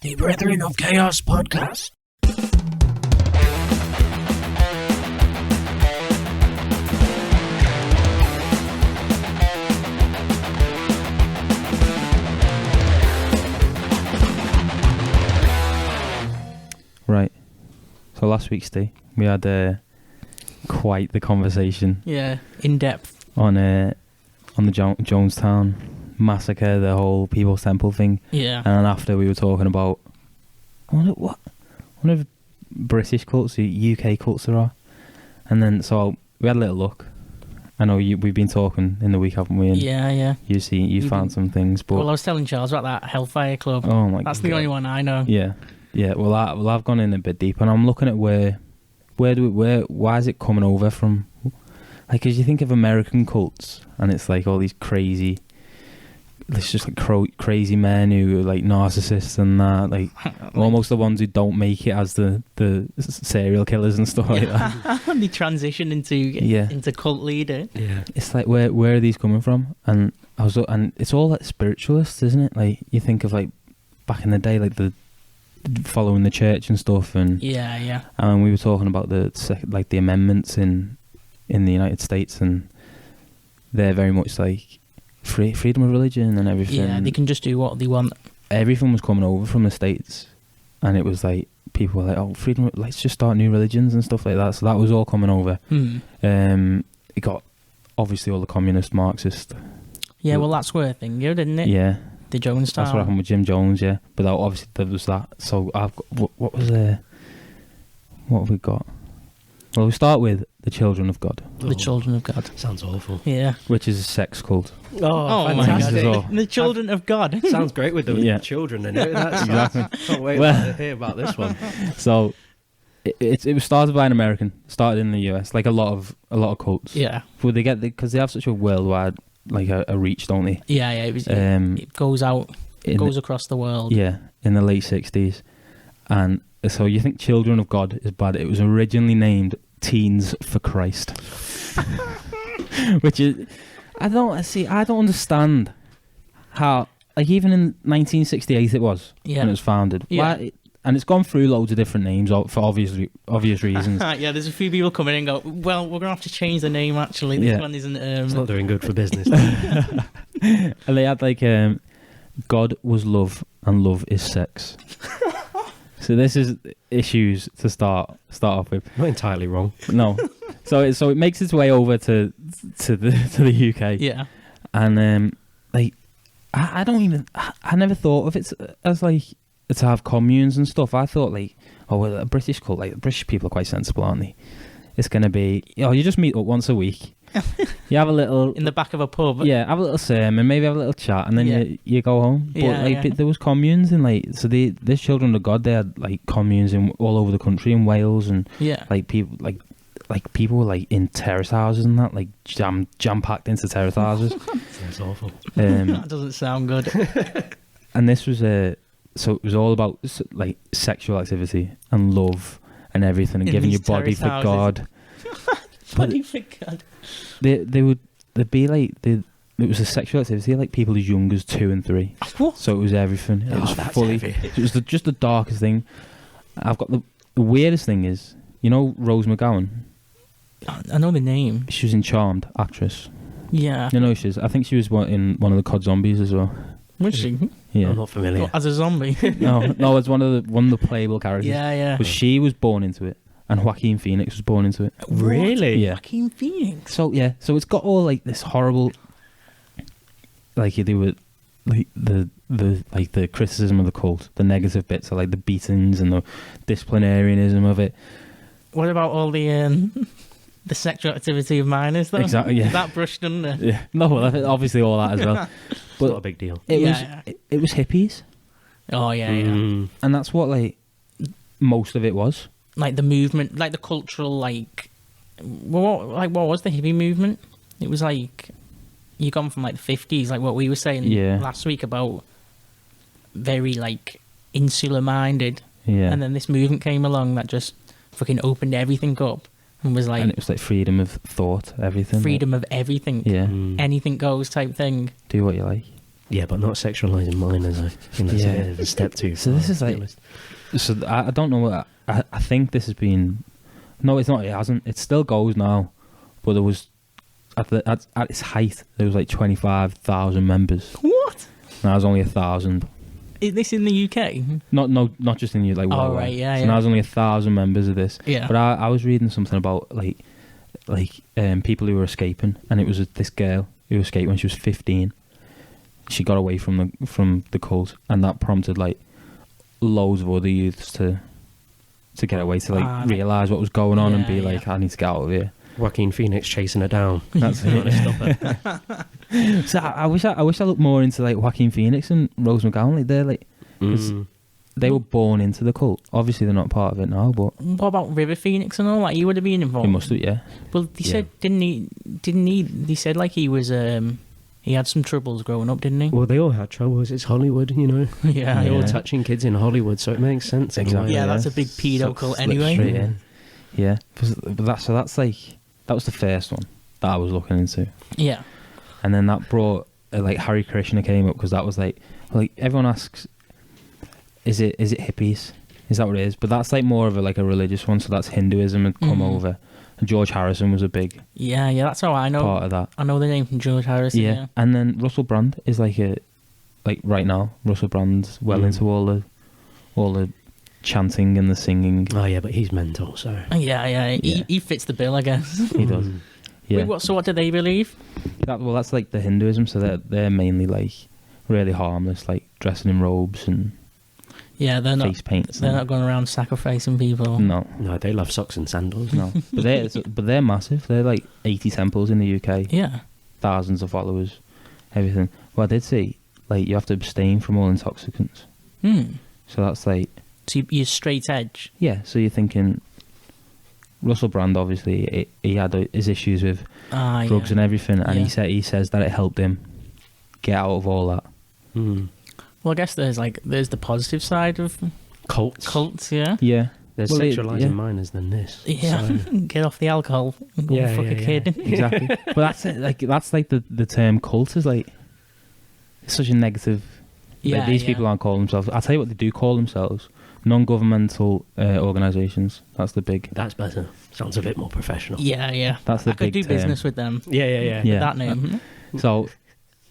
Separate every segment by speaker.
Speaker 1: The Brethren of Chaos podcast.
Speaker 2: Right. So last week, Steve, we had quite the conversation.
Speaker 3: Yeah, in depth.
Speaker 2: On the Jonestown massacre, the whole People's Temple thing.
Speaker 3: Yeah.
Speaker 2: And then after we were talking about, I wonder if British cults, the UK cults there are. And then, so we had a little look. I know we've been talking in the week, haven't we? And
Speaker 3: yeah.
Speaker 2: You found some things, but...
Speaker 3: Well, I was telling Charles about that Hellfire Club.
Speaker 2: Oh my God.
Speaker 3: That's the only one I know.
Speaker 2: Yeah. Well, I've gone in a bit deep, and I'm looking at why is it coming over from? Like, because you think of American cults, and it's like all these crazy, it's just like crazy men who are like narcissists and that, like almost the ones who don't make it as the serial killers and stuff like that.
Speaker 3: They transition into cult leader.
Speaker 2: Yeah, it's like where are these coming from? And it's all like spiritualists, isn't it? Like you think of like back in the day, like the following the church and stuff, and
Speaker 3: yeah.
Speaker 2: And we were talking about the amendments in the United States, and they're very much like freedom of religion and everything.
Speaker 3: Yeah, they can just do what they want. Everything
Speaker 2: was coming over from the States, and it was like people were like, "Oh, freedom! Let's just start new religions and stuff like that." So that was all coming over. It got obviously all the communist, Marxist.
Speaker 3: Yeah, well, that's where thing go, didn't it?
Speaker 2: Yeah.
Speaker 3: The Jonestown.
Speaker 2: That's what happened with Jim Jones, yeah. But obviously there was that. So I've got, what was there? What have we got? Well, we start with the Children of God.
Speaker 3: The Children of God.
Speaker 1: Sounds awful.
Speaker 3: Yeah.
Speaker 2: Which is a sex cult.
Speaker 3: Oh my God.
Speaker 2: Well.
Speaker 3: The Children of God.
Speaker 1: Sounds great with the children in it. That's
Speaker 2: exactly.
Speaker 1: Can't wait to hear about this one.
Speaker 2: So it was started by an American. Started in the US, like a lot of cults.
Speaker 3: Yeah.
Speaker 2: But because they have such a worldwide like a reach, don't they?
Speaker 3: Yeah. It goes out. It goes across the world.
Speaker 2: Yeah, in the late 60s. And so you think Children of God is bad. It was originally named Teens for Christ. Which is... I don't understand how... Like, even in 1968 it was, when it was founded.
Speaker 3: Yeah.
Speaker 2: Why, and it's gone through loads of different names for obvious reasons.
Speaker 3: Yeah, there's a few people coming in and go, well, we're going to have to change the name, actually. This one isn't...
Speaker 1: It's not doing good for business.
Speaker 2: And they had, like... God was love, and love is sex. So this is issues to start off with.
Speaker 1: Not entirely wrong.
Speaker 2: No. So it makes its way over to the UK.
Speaker 3: Yeah.
Speaker 2: And I never thought of it as like to have communes and stuff. I thought like, a British cult, like British people are quite sensible, aren't they? It's gonna be, you just meet up once a week. You have a little...
Speaker 3: In the back of a pub.
Speaker 2: Yeah, have a little sermon, maybe have a little chat, and then you go home. But there was communes in this Children of God, they had like communes all over the country, in Wales, and like people were like in terrace houses and that, like jam packed into terrace houses.
Speaker 1: Sounds awful.
Speaker 3: That doesn't sound good.
Speaker 2: And this was so it was all about like sexual activity and love and everything, and giving your body for God.
Speaker 3: Body for God.
Speaker 2: They would be like it was a sexual activity like people as young as 2 and 3.
Speaker 3: What?
Speaker 2: So it was everything. It was fully
Speaker 1: heavy.
Speaker 2: It was just the darkest thing. I've got the weirdest thing is, you know, Rose McGowan.
Speaker 3: I know the name.
Speaker 2: She was in Charmed, actress.
Speaker 3: Yeah.
Speaker 2: You know I think she was in one of the COD Zombies as well.
Speaker 3: Was she?
Speaker 2: Yeah.
Speaker 1: I'm not familiar.
Speaker 3: As a zombie.
Speaker 2: no, as one of the playable characters.
Speaker 3: Yeah.
Speaker 2: But she was born into it. And Joaquin Phoenix was born into it.
Speaker 1: Really?
Speaker 2: Yeah.
Speaker 3: Joaquin Phoenix.
Speaker 2: So it's got all like this horrible, like you do with like the criticism of the cult, the negative bits are like the beatings and the disciplinarianism of it.
Speaker 3: What about all the sexual activity of minors though?
Speaker 2: Exactly. Yeah.
Speaker 3: That brushed under.
Speaker 2: Yeah. No, well, obviously all that as well.
Speaker 1: But not a big deal.
Speaker 2: It was hippies.
Speaker 3: Oh yeah.
Speaker 2: And that's what like most of it was.
Speaker 3: Like the movement, like the cultural, like what was the hippie movement? It was like you gone from like the 50s, like what we were saying last week about very like insular minded, and then this movement came along that just fucking opened everything up and was like,
Speaker 2: and it was like freedom of thought, everything,
Speaker 3: freedom of everything, anything goes type thing.
Speaker 2: Do what you like.
Speaker 1: Yeah, but not sexualising minors. I think that's a bit of a step too
Speaker 2: So
Speaker 1: far,
Speaker 2: this is
Speaker 1: to be
Speaker 2: like,
Speaker 1: honest.
Speaker 2: so I don't know what I think this has been. No, it's not. It hasn't. It still goes now, but there was at its height there was like 25,000 members.
Speaker 3: What?
Speaker 2: Now there's only 1,000.
Speaker 3: Is this in the UK?
Speaker 2: Not just in like.
Speaker 3: Oh right, yeah.
Speaker 2: So now there's only 1,000 members of this.
Speaker 3: Yeah.
Speaker 2: But I was reading something about people who were escaping, and it was this girl who escaped when she was 15. She got away from the cult, and that prompted like loads of other youths to get away, to like realise what was going on and be like, I need to get out of here.
Speaker 1: Joaquin Phoenix chasing her down.
Speaker 2: That's it. So I wish I looked more into like Joaquin Phoenix and Rose McGowan. Like they're like, 'cause they were born into the cult. Obviously they're not part of it now, but
Speaker 3: What about River Phoenix and all? Like, he would have been involved.
Speaker 2: they must have, yeah.
Speaker 3: Well, they said, didn't he? They said like he was he had some troubles growing up, didn't he?
Speaker 1: Well, they all had troubles. It's Hollywood, you know.
Speaker 3: Yeah.
Speaker 1: They're all
Speaker 2: Yeah.
Speaker 1: touching kids in Hollywood, so it makes sense. in a
Speaker 2: Exactly.
Speaker 1: way.
Speaker 3: Yeah, that's a big pedo cult
Speaker 2: Slip
Speaker 3: anyway.
Speaker 2: straight in. Yeah, but that's like that was the first one that I was looking into,
Speaker 3: Yeah.
Speaker 2: and then that brought like Hare Krishna came up because that was like everyone asks, is it hippies? Is that what it is? But that's like more of a religious one, so that's Hinduism had come over. And George Harrison was a big
Speaker 3: Yeah, that's how I know.
Speaker 2: part of that.
Speaker 3: I know the name from George Harrison. Yeah.
Speaker 2: And then Russell Brand is like right now Russell Brand's well into all the chanting and the singing.
Speaker 1: Oh yeah, but he's mental, so
Speaker 3: Yeah. He fits the bill, I guess.
Speaker 2: He does. Yeah.
Speaker 3: Wait, so what do they believe?
Speaker 2: That's like the Hinduism, so they're mainly like really harmless, like dressing in robes and
Speaker 3: Yeah, they're not.
Speaker 2: face paints.
Speaker 3: They're not going around sacrificing people.
Speaker 2: No,
Speaker 1: they love socks and sandals.
Speaker 2: no. but they're massive. They're like 80 temples in the UK.
Speaker 3: Yeah.
Speaker 2: Thousands of followers, everything. Well, I did see like you have to abstain from all intoxicants. So that's like,
Speaker 3: So you're straight edge.
Speaker 2: yeah. So you're thinking Russell Brand, obviously, he had his issues with drugs and everything, and he says that it helped him get out of all that.
Speaker 3: Well, I guess there's the positive side of cults, yeah.
Speaker 2: Yeah.
Speaker 1: There's
Speaker 2: Well,
Speaker 1: sexualising minors than this.
Speaker 3: Yeah,
Speaker 1: So.
Speaker 3: get off the alcohol and go fuck a kid.
Speaker 2: Exactly. But that's it, that's like the term cult is like it's such a negative.
Speaker 3: Yeah,
Speaker 2: These people aren't calling themselves. I'll tell you what they do call themselves: non-governmental organisations. That's the big.
Speaker 1: That's better. Sounds a bit more professional.
Speaker 3: Yeah.
Speaker 2: That's the
Speaker 3: I could
Speaker 2: big
Speaker 3: do business with them.
Speaker 1: Yeah.
Speaker 3: With that name.
Speaker 2: So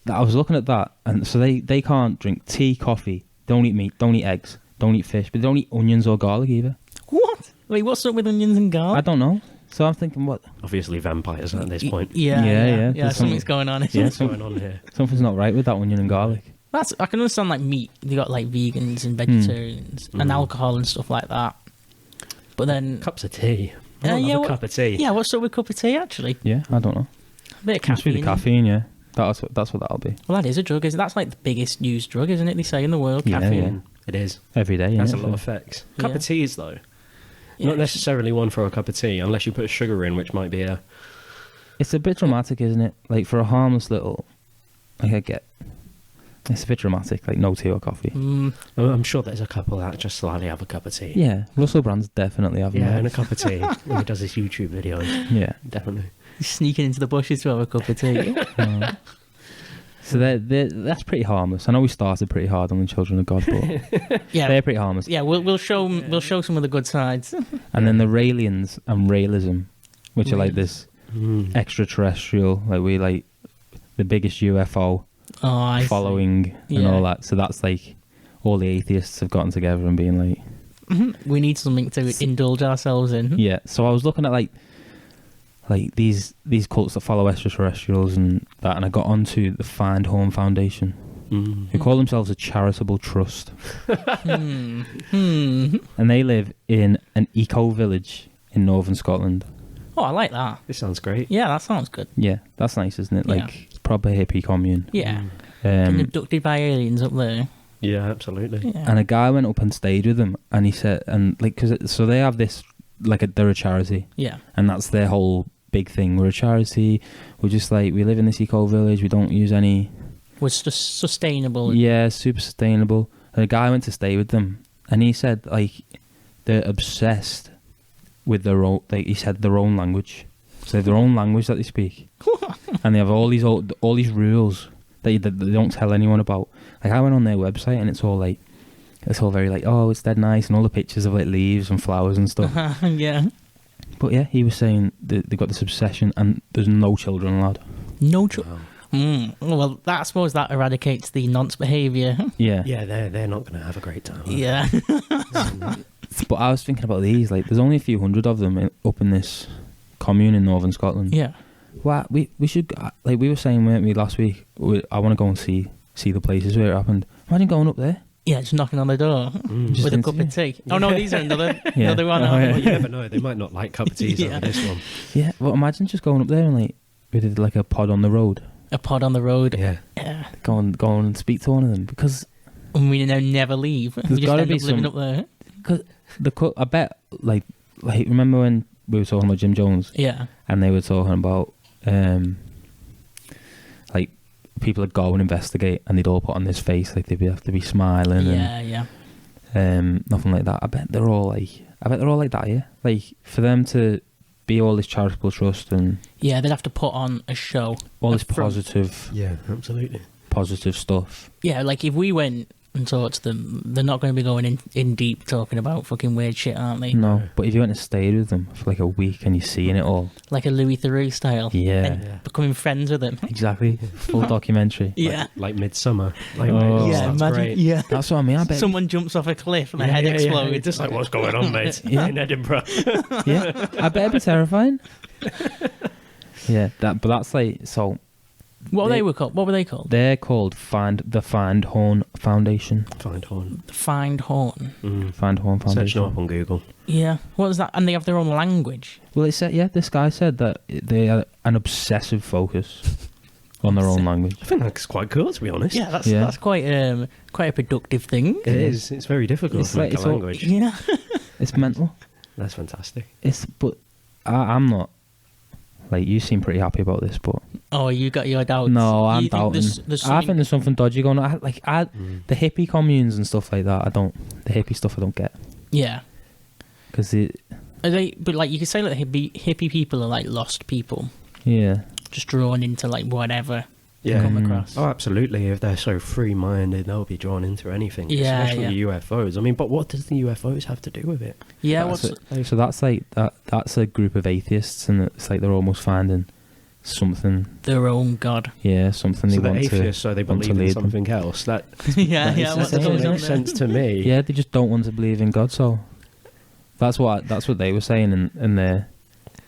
Speaker 2: I was looking at that, and so they can't drink tea, coffee. Don't eat meat. Don't eat eggs. Don't eat fish. But they don't eat onions or garlic either.
Speaker 3: What? Wait, what's up with onions and garlic?
Speaker 2: I don't know. So I'm thinking, what?
Speaker 1: Obviously vampires at this point.
Speaker 3: Yeah.
Speaker 2: There's
Speaker 3: Something's going on.
Speaker 2: Yeah,
Speaker 1: What's going on here?
Speaker 2: something's not right with that onion and garlic.
Speaker 3: I can understand like meat. You got like vegans and vegetarians and alcohol and stuff like that. But then
Speaker 1: Cups of tea. I love a cup of tea.
Speaker 3: Yeah, what's up with a cup of tea actually?
Speaker 2: Yeah, I don't know.
Speaker 3: A bit of
Speaker 2: Must be
Speaker 3: caffeine.
Speaker 2: the caffeine, yeah. That's what that'll be.
Speaker 3: Well, that is a drug, isn't it? That's like the biggest used drug, isn't it? They say in the world.
Speaker 2: Yeah,
Speaker 1: Caffeine. It is.
Speaker 2: Every day.
Speaker 1: That's
Speaker 2: yeah,
Speaker 1: a lot of effects.
Speaker 3: Yeah.
Speaker 1: Cup of teas though.
Speaker 3: Yeah.
Speaker 1: Not necessarily one for a cup of tea, unless you put sugar in, which might be a.
Speaker 2: It's a bit dramatic, isn't it? Like for a harmless little, like I get. It's a bit dramatic, like no tea or coffee.
Speaker 1: I'm sure there's a couple that just slightly have a cup of tea.
Speaker 2: Yeah, Russell Brand's definitely having
Speaker 1: Yeah,
Speaker 2: that.
Speaker 1: and a cup of tea when he does his YouTube videos.
Speaker 2: Yeah.
Speaker 1: Definitely.
Speaker 3: Sneaking into the bushes to have a cup of tea.
Speaker 2: So that's pretty harmless. I know we started pretty hard on the Children of God, but
Speaker 3: Yeah,
Speaker 2: they're pretty harmless.
Speaker 3: yeah. We'll show some of the good sides.
Speaker 2: And then the Raelians and Raelism, which are like this extraterrestrial, like we like the biggest UFO
Speaker 3: Oh, I see.
Speaker 2: following and all that. So that's like all the atheists have gotten together and being like,
Speaker 3: We need something to indulge ourselves in.
Speaker 2: yeah. So I was looking at like these cults that follow extraterrestrials and that, and I got onto the Find Home Foundation, who call themselves a charitable trust, and they live in an eco village in northern Scotland.
Speaker 3: Oh, I like that.
Speaker 1: This sounds great.
Speaker 3: Yeah, that sounds good.
Speaker 2: Yeah, that's nice, isn't it?
Speaker 3: Yeah.
Speaker 2: Like proper hippie commune.
Speaker 3: Yeah. Getting
Speaker 2: Um,
Speaker 3: abducted by aliens up there.
Speaker 1: Yeah, absolutely.
Speaker 3: Yeah.
Speaker 2: and a guy went up and stayed with them, and he said, and like, so they have this, like, they're a charity,
Speaker 3: Yeah.
Speaker 2: and that's their whole big thing. We're a charity. We're just like, we live in this eco village. We don't use any.
Speaker 3: Was just sustainable.
Speaker 2: Yeah, super sustainable. And a guy went to stay with them, and he said like they're obsessed with their own. Like he said, their own language. So they have their own language that they speak, and they have all these rules they don't tell anyone about. Like, I went on their website and it's all very like, oh, it's dead nice, and all the pictures of like leaves and flowers and stuff.
Speaker 3: Yeah.
Speaker 2: But yeah, he was saying they've got this obsession, and there's no children allowed.
Speaker 3: No children. Well, I suppose that eradicates the nonce behaviour.
Speaker 2: Yeah.
Speaker 1: Yeah, they're not going to have a great time.
Speaker 3: Yeah.
Speaker 2: But I was thinking about these. Like, there's only a few hundred of them up in this commune in northern Scotland.
Speaker 3: Yeah.
Speaker 2: Well, we should, like we were saying, weren't we, last week? I want to go and see the places where it happened. Imagine going up there.
Speaker 3: Yeah, just knocking on the door with a cup of tea. Oh no, these are another one.
Speaker 2: Oh, yeah.
Speaker 1: Well, you never know. They might not like cup of teas over this one.
Speaker 2: Yeah. Well, imagine just going up there and like we did like a pod on the road.
Speaker 3: A pod on the road.
Speaker 1: Yeah.
Speaker 2: Go and speak to one of them, because
Speaker 3: we never leave.
Speaker 2: There's
Speaker 3: We just
Speaker 2: got to
Speaker 3: end
Speaker 2: be
Speaker 3: up living up there.
Speaker 2: Because I bet like remember when we were talking about Jim Jones?
Speaker 3: Yeah.
Speaker 2: And they were talking about like people would go and investigate, and they'd all put on this face like they'd have to be smiling.
Speaker 3: Yeah.
Speaker 2: Nothing like that. I bet they're all like that. Yeah. Like, for them to be all this charitable trust and
Speaker 3: Yeah, they'd have to put on a show.
Speaker 2: all this positive
Speaker 1: Yeah, absolutely.
Speaker 2: stuff.
Speaker 3: Yeah, like if we went and talked to them, they're not going to be going in deep talking about fucking weird shit, aren't they?
Speaker 2: No, but if you went and stayed with them for like a week and you're seeing it all,
Speaker 3: Like a Louis Theroux style.
Speaker 2: Yeah.
Speaker 3: And becoming friends with him.
Speaker 2: Exactly, full documentary.
Speaker 3: Yeah.
Speaker 1: Like Midsummer. Like,
Speaker 2: Oh.
Speaker 3: Yeah,
Speaker 1: that's
Speaker 3: imagine.
Speaker 1: great.
Speaker 3: Yeah.
Speaker 2: That's what I mean. I bet.
Speaker 3: Someone jumps off a cliff and their head
Speaker 1: Yeah,
Speaker 3: explodes.
Speaker 1: It's just like, what's going on, mate?
Speaker 2: Yeah.
Speaker 1: In Edinburgh.
Speaker 2: Yeah, I bet it'd be terrifying. Yeah, that's like, so.
Speaker 3: What were they called?
Speaker 2: They're called the Find Horn Foundation.
Speaker 1: Find Horn.
Speaker 3: Find Horn.
Speaker 2: Find Horn
Speaker 1: Search
Speaker 2: Foundation.
Speaker 1: them up on Google.
Speaker 3: Yeah. What was that? And they have their own language.
Speaker 2: Well, it said, this guy said that they had an obsessive focus on their own language.
Speaker 1: I think that's quite cool, to be honest.
Speaker 3: Yeah, that's quite a productive thing.
Speaker 1: It is. It's very difficult
Speaker 2: It's
Speaker 1: to make
Speaker 2: like-
Speaker 1: a
Speaker 2: it's all-
Speaker 1: language.
Speaker 3: Yeah.
Speaker 2: It's mental.
Speaker 1: That's fantastic.
Speaker 2: But I'm not. Like, you seem pretty happy about this, but
Speaker 3: Oh, you got your doubts.
Speaker 2: no, I'm
Speaker 3: You think
Speaker 2: doubting.
Speaker 3: there's
Speaker 2: I
Speaker 3: something-
Speaker 2: think there's something dodgy going on. The hippie communes and stuff like that. The hippie stuff I don't get,
Speaker 3: Yeah.
Speaker 2: because
Speaker 3: But like you could say, like hippie people are like lost people,
Speaker 2: yeah.
Speaker 3: just drawn into like whatever
Speaker 1: Yeah.
Speaker 3: they come across.
Speaker 1: Oh, absolutely. If they're so free-minded, they'll be drawn into anything,
Speaker 3: Yeah,
Speaker 1: especially UFOs. I mean, but what does the UFOs have to do with it?
Speaker 3: Yeah.
Speaker 2: So that's like that's a group of atheists, and it's like they're almost finding something.
Speaker 3: Their own god.
Speaker 2: Yeah, something
Speaker 1: So
Speaker 2: they
Speaker 1: they're
Speaker 2: want
Speaker 1: atheists, so they
Speaker 2: want to
Speaker 1: believe in
Speaker 2: lead them.
Speaker 1: something else. That
Speaker 3: Yeah.
Speaker 2: That
Speaker 3: What
Speaker 2: is
Speaker 3: the
Speaker 2: the
Speaker 3: hell is
Speaker 2: same.
Speaker 3: on
Speaker 1: makes
Speaker 3: there?
Speaker 1: sense to me.
Speaker 2: Yeah, they just don't want to believe in God. So that's what they were saying, and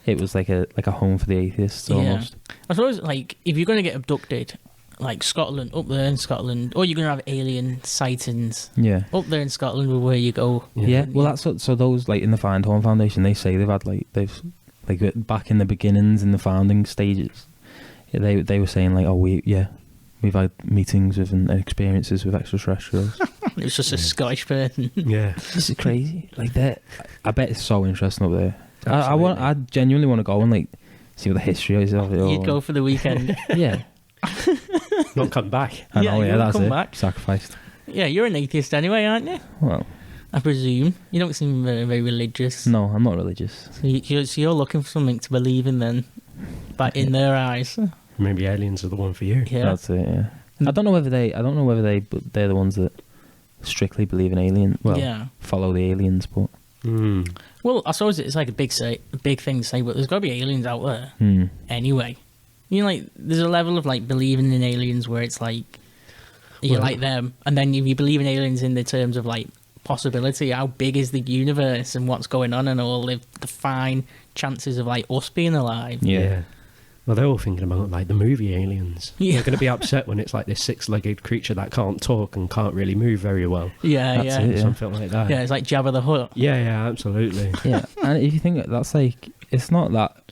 Speaker 2: it was like a home for the atheists almost.
Speaker 3: I suppose like if you're going to get abducted, like Scotland, up there in Scotland, or you're going to have alien sightings
Speaker 2: Yeah.
Speaker 3: up there in Scotland, where you go.
Speaker 2: Yeah, well, that's what. So those, like, in the Find Horn Foundation, they say they've back in the beginnings, in the founding stages, they were saying like, we've had meetings with and experiences with extraterrestrials.
Speaker 3: It was just a Scottish person.
Speaker 1: Yeah.
Speaker 2: This is crazy. Like that, I bet it's so interesting up there.
Speaker 1: Absolutely.
Speaker 2: I genuinely want to go and like see what the history is of it all.
Speaker 3: You'd go for the weekend.
Speaker 2: Yeah,
Speaker 1: Not come back.
Speaker 2: I know.
Speaker 3: you
Speaker 2: Yeah,
Speaker 3: would
Speaker 2: that's
Speaker 3: come
Speaker 2: it.
Speaker 3: back.
Speaker 2: Sacrificed.
Speaker 3: Yeah, you're an atheist anyway, aren't you?
Speaker 2: Well,
Speaker 3: I presume. You don't seem very, very religious.
Speaker 2: no, I'm not religious.
Speaker 3: So you're looking for something to believe in then, but in their eyes.
Speaker 1: Maybe aliens are the one for you.
Speaker 3: Yeah.
Speaker 2: That's it. Yeah. I don't know whether but they're the ones that strictly believe in aliens. Well,
Speaker 3: Yeah.
Speaker 2: follow the aliens, but.
Speaker 3: Well, I suppose it's like a big thing to say, but there's got to be aliens out there anyway. You know, like there's a level of like believing in aliens where it's like you like them, and then if you believe in aliens in the terms of like possibility, how big is the universe and what's going on, and all the fine chances of like us being alive.
Speaker 2: Yeah.
Speaker 1: Well, they're all thinking about like the movie Aliens.
Speaker 3: Yeah.
Speaker 1: They're going to be upset when it's like this six-legged creature that can't talk and can't really move very well.
Speaker 3: Yeah,
Speaker 2: That's
Speaker 3: yeah.
Speaker 2: it.
Speaker 1: Something like that.
Speaker 3: Yeah, it's like Jabba the Hutt.
Speaker 1: Yeah, absolutely.
Speaker 2: Yeah, and if you think that's like, it's not that,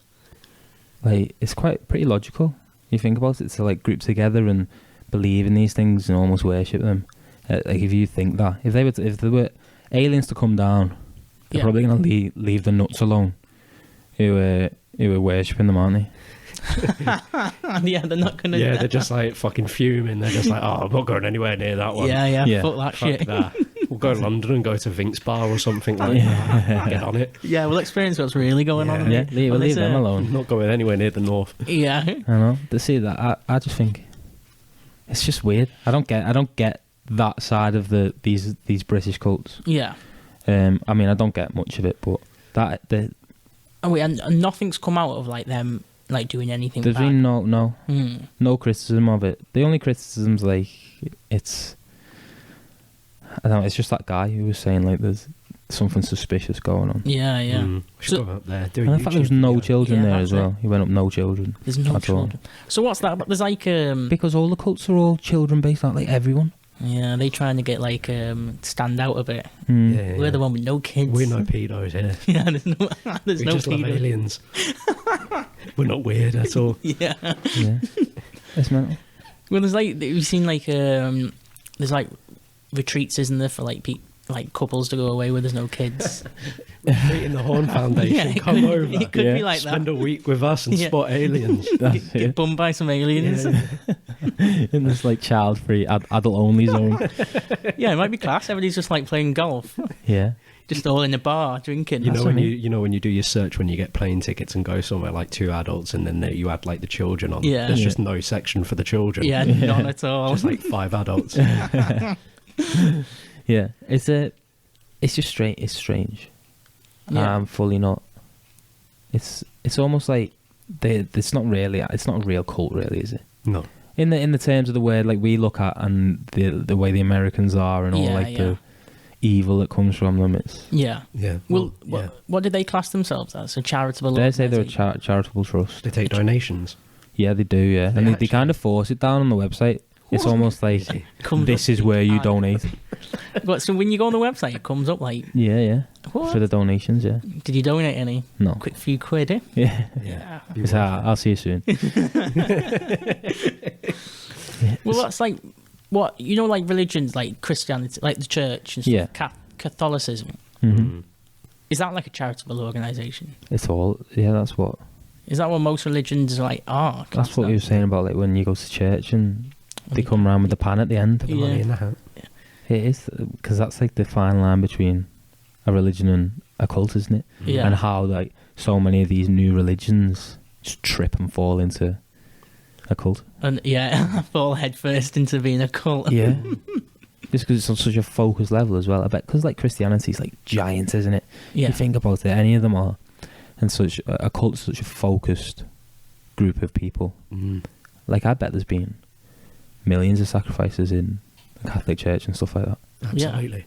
Speaker 2: like, it's pretty logical. You think about it, to like group together and believe in these things and almost worship them. Like, if you think that, if there were aliens to come down, they're
Speaker 3: Yeah.
Speaker 2: probably gonna leave the nuts alone. Who were worshipping them, aren't they?
Speaker 3: Yeah, they're not gonna.
Speaker 1: Yeah, they're just like fucking fuming. They're just like, oh, I'm not going anywhere near that one.
Speaker 3: Yeah. Fuck that
Speaker 1: Fuck
Speaker 3: shit.
Speaker 1: that. We'll go to London and go to Vink's Bar or something like that. Get on it.
Speaker 3: Yeah, we'll experience what's really going on.
Speaker 2: Yeah,
Speaker 3: Well,
Speaker 2: leave them
Speaker 1: I'm
Speaker 2: alone.
Speaker 1: not going anywhere near the north.
Speaker 3: Yeah.
Speaker 2: I know. To see that, I just think It's just weird. I don't get that side of these British cults.
Speaker 3: Yeah.
Speaker 2: I mean, I don't get much of it, but
Speaker 3: and nothing's come out of like them like doing anything
Speaker 2: there's
Speaker 3: bad.
Speaker 2: been no criticism of it. The only criticism's like I don't know, it's just that guy who was saying like there's something suspicious going on.
Speaker 3: Yeah.
Speaker 1: We should go up there.
Speaker 2: And the fact there was no children there as well. He went up no children.
Speaker 3: There's no children. So what's that about? There's like
Speaker 2: because all the cults are all children based, like everyone.
Speaker 3: Yeah, they trying to get like stand out a bit.
Speaker 1: Yeah,
Speaker 3: We're the one with no kids.
Speaker 1: We're no pedos here.
Speaker 3: Yeah, there's
Speaker 1: We
Speaker 3: no
Speaker 1: just love
Speaker 3: pedos.
Speaker 1: aliens. We're not weird at all.
Speaker 3: Yeah.
Speaker 2: It's mental.
Speaker 3: Well, there's like we've seen like there's like retreats, isn't there, for like couples to go away where there's no kids.
Speaker 1: Meeting the Horn Foundation, come over.
Speaker 3: It could be like
Speaker 1: Spend
Speaker 3: that.
Speaker 1: a week with us and spot aliens.
Speaker 3: Get bummed by some aliens.
Speaker 2: In this like child-free, adult-only zone.
Speaker 3: Yeah, it might be class. Everybody's just like playing golf.
Speaker 2: Yeah.
Speaker 3: Just all in a bar drinking.
Speaker 1: You know when you do your search when you get plane tickets and go somewhere like 2 adults and then you add like the children on.
Speaker 3: Yeah.
Speaker 1: There's just no section for the children.
Speaker 3: Yeah, none at all.
Speaker 1: Just like 5 adults.
Speaker 2: Yeah, it's just strange. It's strange.
Speaker 3: Yeah.
Speaker 2: I'm fully not. It's almost like it's not a real cult, really, is it?
Speaker 1: No.
Speaker 2: In the terms of the word like we look at and the way the Americans are and all the evil that comes from them. It's
Speaker 3: Yeah. Well,
Speaker 1: yeah.
Speaker 3: what did they class themselves as? A charitable?
Speaker 2: They say they're a charitable trust.
Speaker 1: They take donations.
Speaker 2: Yeah, they do. Yeah,
Speaker 1: They
Speaker 2: and they
Speaker 1: actually-
Speaker 2: kind of force it down on the website. It's almost like this is where you donate.
Speaker 3: What, so when you go on the website, it comes up like,
Speaker 2: Yeah.
Speaker 3: what?
Speaker 2: For the donations, yeah.
Speaker 3: Did you donate any?
Speaker 2: No.
Speaker 3: Quick few quid, eh?
Speaker 2: Yeah.
Speaker 3: Yeah.
Speaker 2: It's, I'll see you soon.
Speaker 3: Well, that's like what like religions, like Christianity, like the church and stuff.
Speaker 2: Yeah.
Speaker 3: Catholicism.
Speaker 2: Mm-hmm.
Speaker 3: Is that like a charitable organisation?
Speaker 2: It's all. Yeah, that's what.
Speaker 3: Is that what most religions are like? Oh,
Speaker 2: That's what you were saying about like when you go to church and they come round with the pan at the end.
Speaker 1: Put the money in the hat.
Speaker 2: It is because that's like the fine line between a religion and a cult, isn't it?
Speaker 3: Yeah.
Speaker 2: And how like so many of these new religions just trip and fall into a cult.
Speaker 3: And I fall headfirst into being a cult.
Speaker 2: Yeah. Just because it's on such a focused level as well. I bet because like Christianity's like giant, isn't it?
Speaker 3: Yeah.
Speaker 2: You think about it, any of them are, and such a cult is such a focused group of people.
Speaker 1: Mm.
Speaker 2: Like I bet there's been millions of sacrifices in the Catholic Church and stuff like that.
Speaker 1: Absolutely.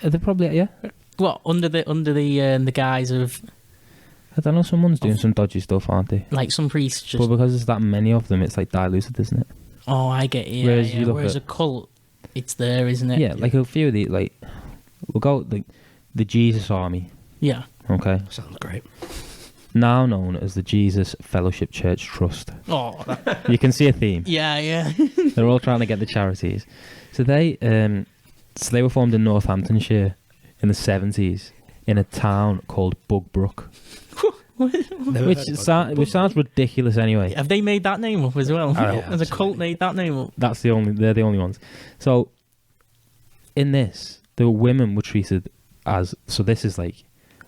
Speaker 2: Are they probably
Speaker 3: What under the guise of
Speaker 2: I don't know. Someone's doing some dodgy stuff, aren't they?
Speaker 3: like some priests just?
Speaker 2: But because there's that many of them, it's like diluted, isn't it?
Speaker 3: Oh, I get it.
Speaker 2: Whereas you look
Speaker 3: Whereas
Speaker 2: at-
Speaker 3: a cult, it's there, isn't it?
Speaker 2: Yeah, like a few of the like we'll go like the Jesus Army.
Speaker 3: Yeah.
Speaker 2: Okay.
Speaker 1: Sounds great.
Speaker 2: Now known as the Jesus Fellowship Church Trust.
Speaker 3: Oh,
Speaker 2: You can see a theme.
Speaker 3: yeah.
Speaker 2: They're all trying to get the charities. So they were formed in Northamptonshire in the 70s in a town called Bugbrook, which sounds ridiculous anyway.
Speaker 3: Have they made that name up as well?
Speaker 2: I know.
Speaker 3: Has a cult made that name up?
Speaker 2: They're the only ones. So in this, the women were treated as, so this is like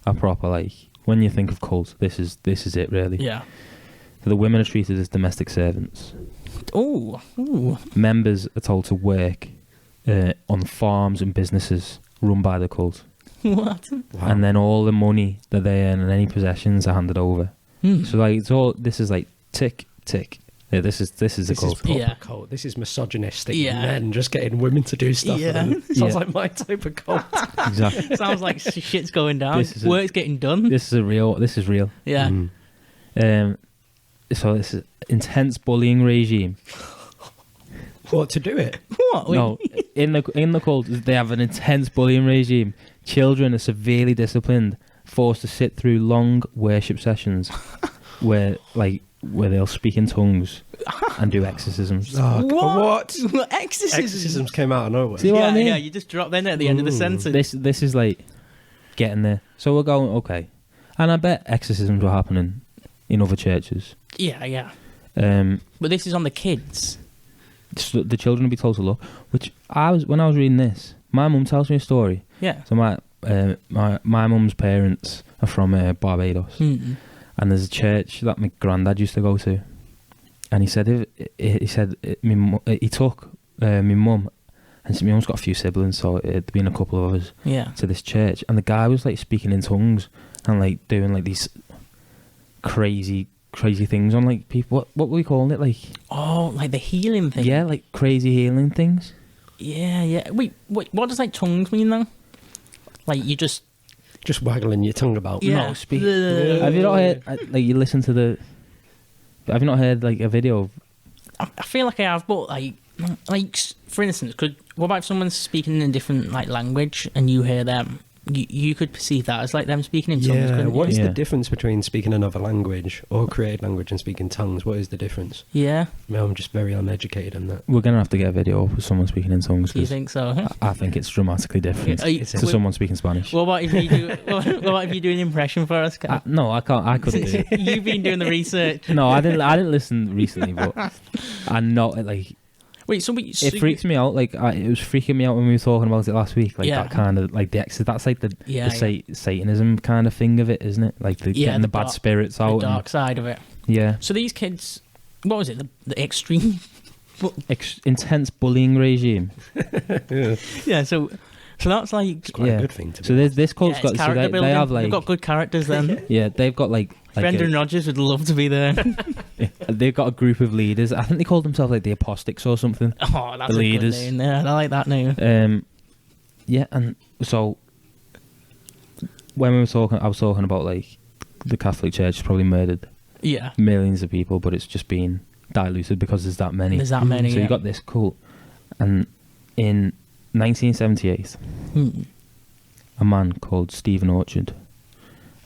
Speaker 2: a proper like, when you think of cult, this is it really.
Speaker 3: Yeah.
Speaker 2: So the women are treated as domestic servants.
Speaker 3: Oh.
Speaker 2: Members are told to work on farms and businesses run by the cult.
Speaker 3: What?
Speaker 1: Wow.
Speaker 2: And then all the money that they earn and any possessions are handed over. So like it's all, this is like tick. Yeah, this is a
Speaker 1: This is
Speaker 2: cult.
Speaker 1: proper cult. This is misogynistic
Speaker 3: Yeah.
Speaker 1: men just getting women to do stuff for them. Sounds like my type of cult.
Speaker 2: Exactly.
Speaker 3: Sounds like shit's going down.
Speaker 2: This is
Speaker 3: Work's getting done.
Speaker 2: This is real.
Speaker 3: Yeah.
Speaker 1: Mm.
Speaker 2: So this is intense bullying regime.
Speaker 1: What, to do it?
Speaker 3: What? Wait.
Speaker 2: No, in the cult, they have an intense bullying regime. Children are severely disciplined, forced to sit through long worship sessions where they'll speak in tongues and do exorcisms.
Speaker 1: Oh,
Speaker 3: What? Exorcism.
Speaker 1: Exorcisms came out of nowhere.
Speaker 2: See what I mean?
Speaker 3: Yeah, you just drop them at the end of the sentence.
Speaker 2: This is like getting there. So we're going, okay. And I bet exorcisms were happening in other churches.
Speaker 3: Yeah.
Speaker 2: Um,
Speaker 3: But this is on the kids.
Speaker 2: so the children will be told to look. Which when I was reading this, my mum tells me a story.
Speaker 3: Yeah.
Speaker 2: So my mum's parents are from Barbados,
Speaker 3: Mm-hmm.
Speaker 2: and there's a church that my granddad used to go to, And he said, he took my mum, and my mum's got a few siblings, so it'd been a couple of us to this church, and the guy was like speaking in tongues and like doing like these crazy things on like people. What were we calling it? Like,
Speaker 3: oh, like the healing thing.
Speaker 2: Yeah, like crazy healing things.
Speaker 3: Yeah. Wait, what does like tongues mean though? Like you just
Speaker 1: waggling your tongue about.
Speaker 3: Yeah.
Speaker 2: No, speak. Have you not heard? Like you listen to the. Have you not heard like a video?
Speaker 3: I feel like I have, but like for instance, what about if someone's speaking in a different like language and you hear them? You could perceive that as like them speaking in tongues.
Speaker 1: Yeah, what is the difference between speaking another language or created language and speaking tongues? What is the difference?
Speaker 3: Yeah.
Speaker 1: I'm just very uneducated on that.
Speaker 2: We're going to have to get a video of someone speaking in tongues.
Speaker 3: Do you think so?
Speaker 2: I think it's dramatically different to someone speaking Spanish.
Speaker 3: What about if you do? What about if you do an impression for us?
Speaker 2: No, I can't. I couldn't do it.
Speaker 3: You've been doing the research.
Speaker 2: No, I didn't listen recently, but I'm not like.
Speaker 3: Wait,
Speaker 2: it freaks me out. Like it was freaking me out when we were talking about it last week. Like that kind of like the exit. That's like the Satanism kind of thing of it, isn't it? Like getting the bad spirits out.
Speaker 3: The dark side of it.
Speaker 2: Yeah.
Speaker 3: So these kids, what was it? The extreme,
Speaker 2: intense bullying regime.
Speaker 3: Yeah. So that's like
Speaker 1: it's quite a good thing to do.
Speaker 2: So this cult's got. So they have like
Speaker 3: they've got good characters then.
Speaker 2: Yeah, they've got like
Speaker 3: Brendan Rodgers would love to be there.
Speaker 2: They've got a group of leaders. I think they called themselves like the Apostics or something.
Speaker 3: Oh, that's the leaders. Good name. Yeah, I like that name.
Speaker 2: Yeah, and so when I was talking about like the Catholic Church has probably murdered millions of people, but it's just been diluted because there's that many.
Speaker 3: There's that many.
Speaker 2: So you got this cult, and in 1978, a man called Stephen Orchard.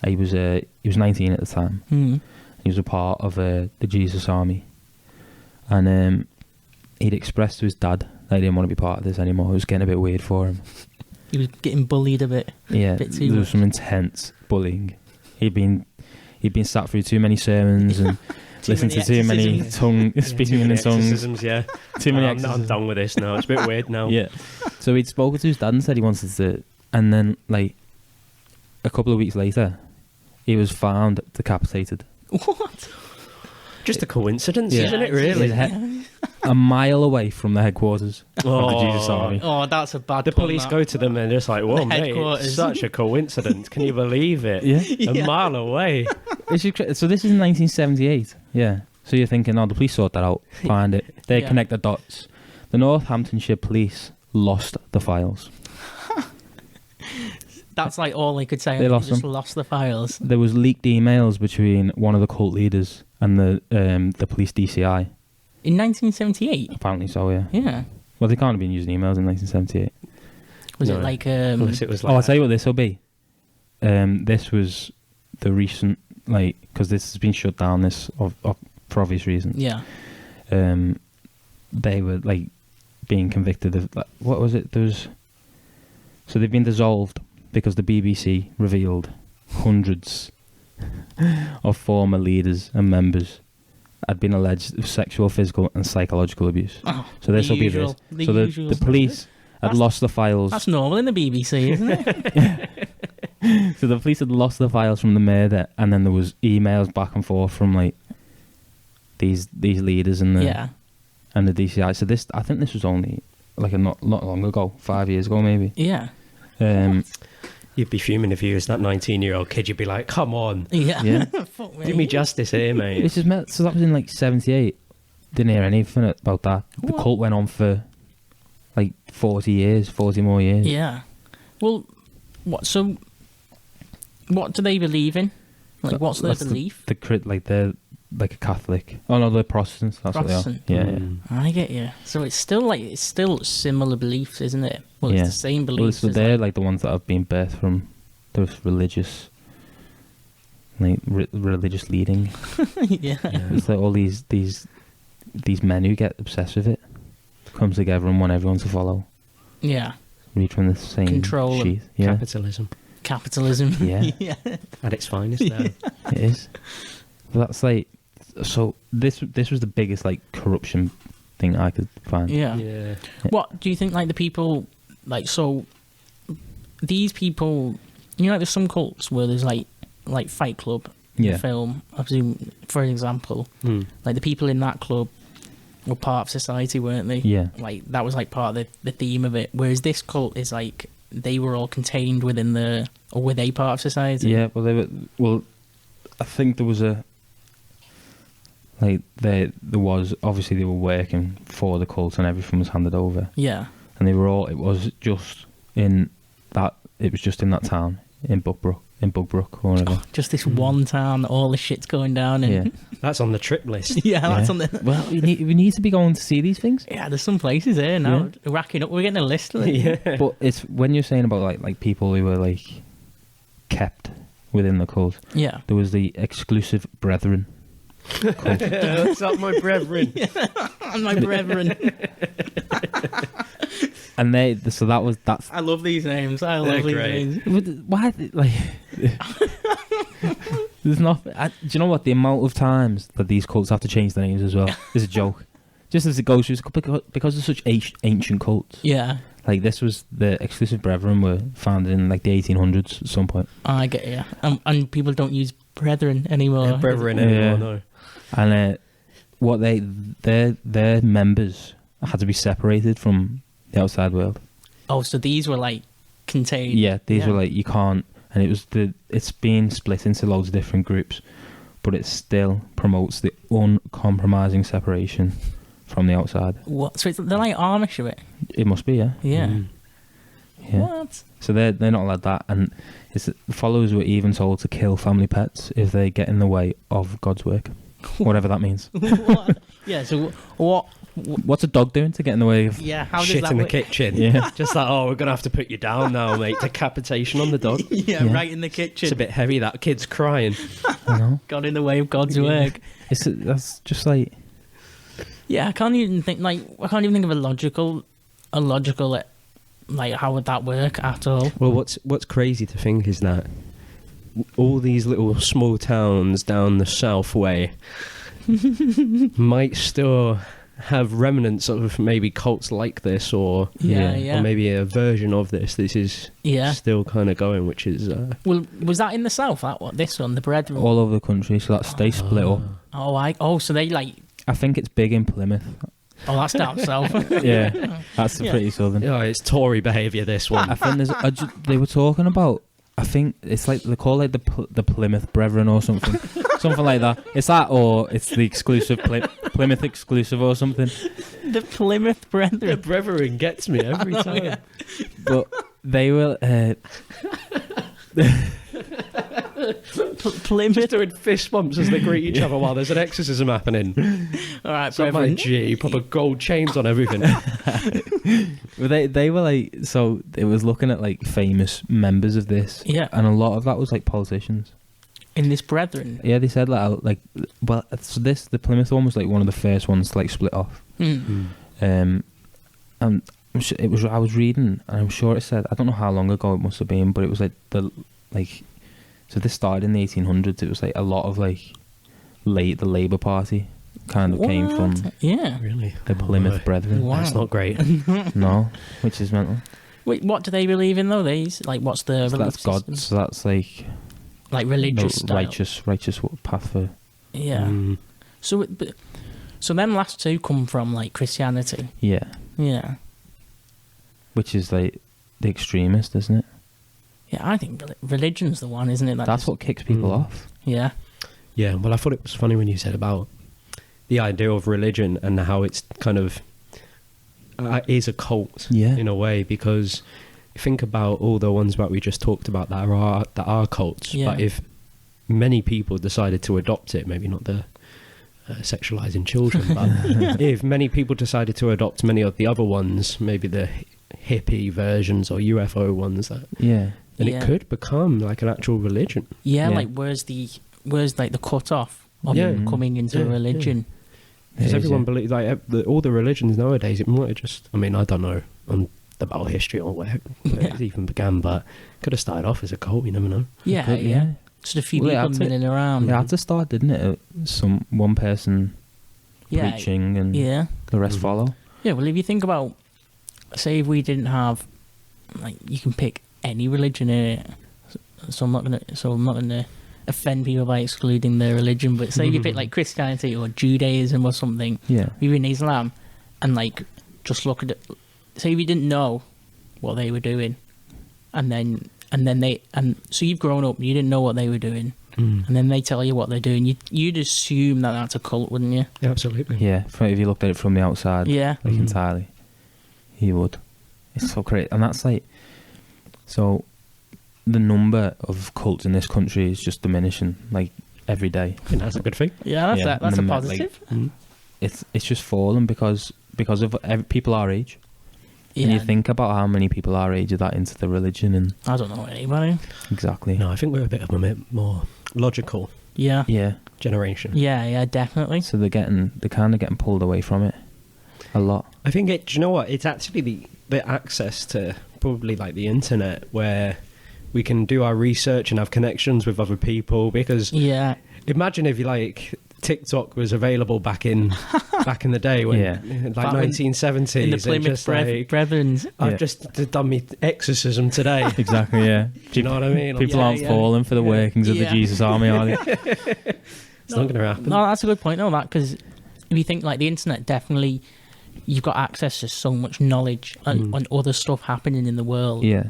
Speaker 2: He was 19 at the time. He was a part of the Jesus Army, and he'd expressed to his dad that he didn't want to be part of this anymore. It was getting a bit weird for him.
Speaker 3: He was getting bullied a bit.
Speaker 2: Yeah, there was some intense bullying. He'd been sat through too many sermons and listened to too many speaking in tongues.
Speaker 1: Yeah,
Speaker 2: too many.
Speaker 1: I'm done with this now. It's a bit weird now.
Speaker 2: Yeah. So he'd spoken to his dad and said he wanted to, and then like a couple of weeks later, he was found decapitated.
Speaker 3: What?
Speaker 1: Just a coincidence, isn't it, really?
Speaker 2: A mile away from the headquarters of the Jesus Army.
Speaker 3: Oh, that's a bad
Speaker 1: The police go to them and they're just like, whoa, mate, it's such a coincidence. Can you believe it? A mile away.
Speaker 2: So this is 1978. Yeah. So you're thinking, the police sort that out, find it. They connect the dots. The Northamptonshire police lost the files.
Speaker 3: That's like all they could say.
Speaker 2: They
Speaker 3: lost the files.
Speaker 2: There was leaked emails between one of the cult leaders and the police DCI.
Speaker 3: In 1978?
Speaker 2: Apparently so, yeah.
Speaker 3: Yeah.
Speaker 2: Well, they can't have been using emails in 1978.
Speaker 3: Was it like...
Speaker 1: Unless it was like...
Speaker 2: I'll tell you what this will be. This was the recent... Like, because this has been shut down for obvious reasons.
Speaker 3: Yeah.
Speaker 2: They were, like, being convicted of... Like, what was it? So they've been dissolved because the BBC revealed hundreds of former leaders and members had been alleged of sexual, physical and psychological abuse.
Speaker 3: Oh,
Speaker 2: so this will be this. So the police had lost the files.
Speaker 3: That's normal in the BBC, isn't it?
Speaker 2: So the police had lost the files from the murder, and then there was emails back and forth from like these leaders and the DCI. So I think this was only like not long ago, 5 years ago maybe.
Speaker 3: Yeah.
Speaker 1: You'd be fuming if you was that 19-year-old kid. You'd be like, come on.
Speaker 3: Yeah. Fuck me.
Speaker 1: Do me justice here, mate.
Speaker 2: So that was in like 78. Didn't hear anything about that. The cult went on for like 40 more years.
Speaker 3: Yeah. Well, so what do they believe in? Like, what's their belief?
Speaker 2: They're like a Catholic. Oh no, they're Protestants. That's
Speaker 3: Protestant.
Speaker 2: what they are. Yeah.
Speaker 3: I get you. So it's still similar beliefs, isn't it? Well, it's the same beliefs.
Speaker 2: Well, they're like the ones that have been birthed from those religious, like religious leading.
Speaker 3: Yeah.
Speaker 2: It's like all these men who get obsessed with it come together and want everyone to follow.
Speaker 3: Yeah.
Speaker 2: Read from the same
Speaker 3: control
Speaker 2: sheet. Yeah.
Speaker 1: Capitalism.
Speaker 2: Yeah.
Speaker 3: Yeah.
Speaker 1: At its finest there.
Speaker 2: It is. But that's like, so this was the biggest like corruption thing I could find.
Speaker 3: Yeah. What do you think, like the people, like, so these people, like there's some cults where there's like Fight Club in
Speaker 2: Yeah.
Speaker 3: the film. Obviously, for example, like the people in that club were part of society, weren't they?
Speaker 2: Yeah.
Speaker 3: Like that was like part of the theme of it. Whereas this cult is like they were all contained within or were they part of society?
Speaker 2: Yeah, well, they were. Well, I think there was there was obviously they were working for the cult and everything was handed over.
Speaker 3: Yeah.
Speaker 2: And they were all. It was just in that. It was just in that town in Bugbrook or whatever.
Speaker 3: Just this one town that all the shit's going down in.
Speaker 2: Yeah.
Speaker 1: That's on the trip list.
Speaker 3: Yeah, that's on the.
Speaker 2: Well, we need to be going to see these things.
Speaker 3: Yeah, there's some places here now. Racking up, we're getting a list.
Speaker 1: Yeah.
Speaker 2: But it's when you're saying about like people who were like kept within the cult.
Speaker 3: Yeah.
Speaker 2: There was the exclusive brethren.
Speaker 1: What's up, my brethren?
Speaker 3: My brethren.
Speaker 2: And that's.
Speaker 3: I love these names. I love
Speaker 1: They're
Speaker 3: these
Speaker 1: great.
Speaker 3: names.
Speaker 2: Why? Like, there's nothing. Do you know what? The amount of times that these cults have to change their names as well is a joke. Just as it goes through, because they're such ancient cults.
Speaker 3: Yeah.
Speaker 2: Like this was the exclusive brethren were founded in like the 1800s at some point.
Speaker 3: I get you. And people don't use brethren anymore.
Speaker 1: Yeah, brethren anymore, no.
Speaker 2: And their members had to be separated from the outside world.
Speaker 3: Oh, so these were like contained.
Speaker 2: Yeah, these were like you can't, and it's being split into loads of different groups, but it still promotes the uncompromising separation from the outside.
Speaker 3: What? So they're like Amish of it.
Speaker 2: It must be, yeah.
Speaker 3: Yeah.
Speaker 2: Yeah.
Speaker 3: What?
Speaker 2: So they're not allowed that, and the followers were even told to kill family pets if they get in the way of God's work, whatever that means.
Speaker 3: What? Yeah. So what?
Speaker 2: What's a dog doing to get in the way of?
Speaker 3: Yeah. How does
Speaker 1: Shit
Speaker 3: that
Speaker 1: in the
Speaker 3: work?
Speaker 1: kitchen.
Speaker 2: Yeah.
Speaker 1: Just like, we're going to have to put you down now, mate. Decapitation on the dog.
Speaker 3: Yeah, right in the kitchen.
Speaker 1: It's a bit heavy, that kid's crying.
Speaker 2: I know.
Speaker 3: Got in the way of God's work.
Speaker 2: That's just like.
Speaker 3: Yeah, I can't even think of a logical, like how would that work at all?
Speaker 1: Well, what's crazy to think is that all these little small towns down the south way might still have remnants of maybe cults like this, or
Speaker 3: Yeah.
Speaker 1: or maybe a version of this. This is still kind of going, which is
Speaker 3: Well, was that in the south? This one, the brethren.
Speaker 2: All over the country, so they split up.
Speaker 3: So they like.
Speaker 2: I think it's big in Plymouth.
Speaker 3: Oh, that's down south.
Speaker 2: Yeah, that's pretty southern.
Speaker 1: oh, it's Tory behaviour. This one.
Speaker 2: I think they were talking about. I think it's like they call it the Plymouth Brethren or something, something like that. It's that, or it's the exclusive Plymouth exclusive or something.
Speaker 3: The Plymouth brethren.
Speaker 1: The brethren gets me every time.
Speaker 3: Yeah.
Speaker 2: But they will.
Speaker 3: Plymouth.
Speaker 1: Just doing fist bumps as they greet each other while there's an exorcism happening.
Speaker 3: All right,
Speaker 1: So my
Speaker 3: brethren.
Speaker 1: G, proper gold chains on everything.
Speaker 2: But they were like, so it was looking at like famous members of this,
Speaker 3: Yeah.
Speaker 2: and a lot of that was like politicians.
Speaker 3: In this brethren.
Speaker 2: Yeah, they said so the Plymouth one was like one of the first ones to like split off.
Speaker 3: Mm.
Speaker 2: And it was I was reading, and I'm sure it said, I don't know how long ago it must have been, but it was like so this started in the 1800s. It was like a lot of like the Labour Party kind of came from
Speaker 1: Really?
Speaker 2: the Plymouth Brethren.
Speaker 3: Wow.
Speaker 1: That's not great.
Speaker 2: No, which is mental.
Speaker 3: Wait, what do they believe in though? These like what's the
Speaker 2: So
Speaker 3: belief
Speaker 2: that's God.
Speaker 3: system?
Speaker 2: So that's like
Speaker 3: Like religious
Speaker 2: the
Speaker 3: style.
Speaker 2: righteous path for.
Speaker 3: Yeah.
Speaker 1: Mm.
Speaker 3: So them last two come from like Christianity.
Speaker 2: Yeah,
Speaker 3: Yeah.
Speaker 2: which is like the extremist, isn't it?
Speaker 3: Yeah, I think religion's the one, isn't it?
Speaker 2: That's what kicks people off.
Speaker 3: Yeah.
Speaker 1: Yeah, well, I thought it was funny when you said about the idea of religion and how it's kind of is a cult in a way, because you think about all the ones that we just talked about that are cults, but if many people decided to adopt it, maybe not the sexualizing children, but if many people decided to adopt many of the other ones, maybe the hippie versions or UFO ones, then it could become like an actual religion.
Speaker 3: Yeah, like where's like the cut off of coming into a religion?
Speaker 1: Because everyone believes, like all the religions nowadays, it might have just, I mean, I don't know about history or where it even began, but it could have started off as a cult, you never know.
Speaker 3: Yeah. Just a few people milling around.
Speaker 2: It had to start, didn't it? One person preaching and the rest follow.
Speaker 3: Yeah, well, if you think about, say if we didn't have, like, you can pick any religion in it. So I'm not gonna offend people by excluding their religion, but say you pick like Christianity or Judaism or something, even Islam, and like just look at it. Say if you didn't know what they were doing, and so you've grown up, you didn't know what they were doing, and then they tell you what they're doing. You'd assume that that's a cult, wouldn't you?
Speaker 1: Yeah, absolutely.
Speaker 2: Yeah, if you looked at it from the outside, entirely, you would. It's so crazy, and that's like, so the number of cults in this country is just diminishing, like every day.
Speaker 1: I think that's a good thing.
Speaker 3: Yeah, that's a positive.
Speaker 2: Like, it's just fallen because of people our age.
Speaker 3: Yeah.
Speaker 2: And you think about how many people our age are that into the religion, and
Speaker 3: I don't know anybody.
Speaker 2: Exactly.
Speaker 1: No, I think we're a bit more logical.
Speaker 3: Yeah.
Speaker 1: Generation.
Speaker 3: Yeah, definitely.
Speaker 2: So they're kind of getting pulled away from it a lot.
Speaker 1: I think do you know what? It's actually the access to probably like the internet where we can do our research and have connections with other people, because imagine if you like TikTok was available back in the day when like 1970s,
Speaker 3: in the Plymouth Brethren.
Speaker 1: I've just done me exorcism today.
Speaker 2: Exactly. Yeah.
Speaker 1: Do you know what I mean?
Speaker 2: People aren't falling for the workings of the Jesus Army, are they?
Speaker 1: It's not going to happen.
Speaker 3: No, that's a good point. No, that because if you think like the internet, definitely you've got access to so much knowledge on other stuff happening in the world.
Speaker 2: Yeah.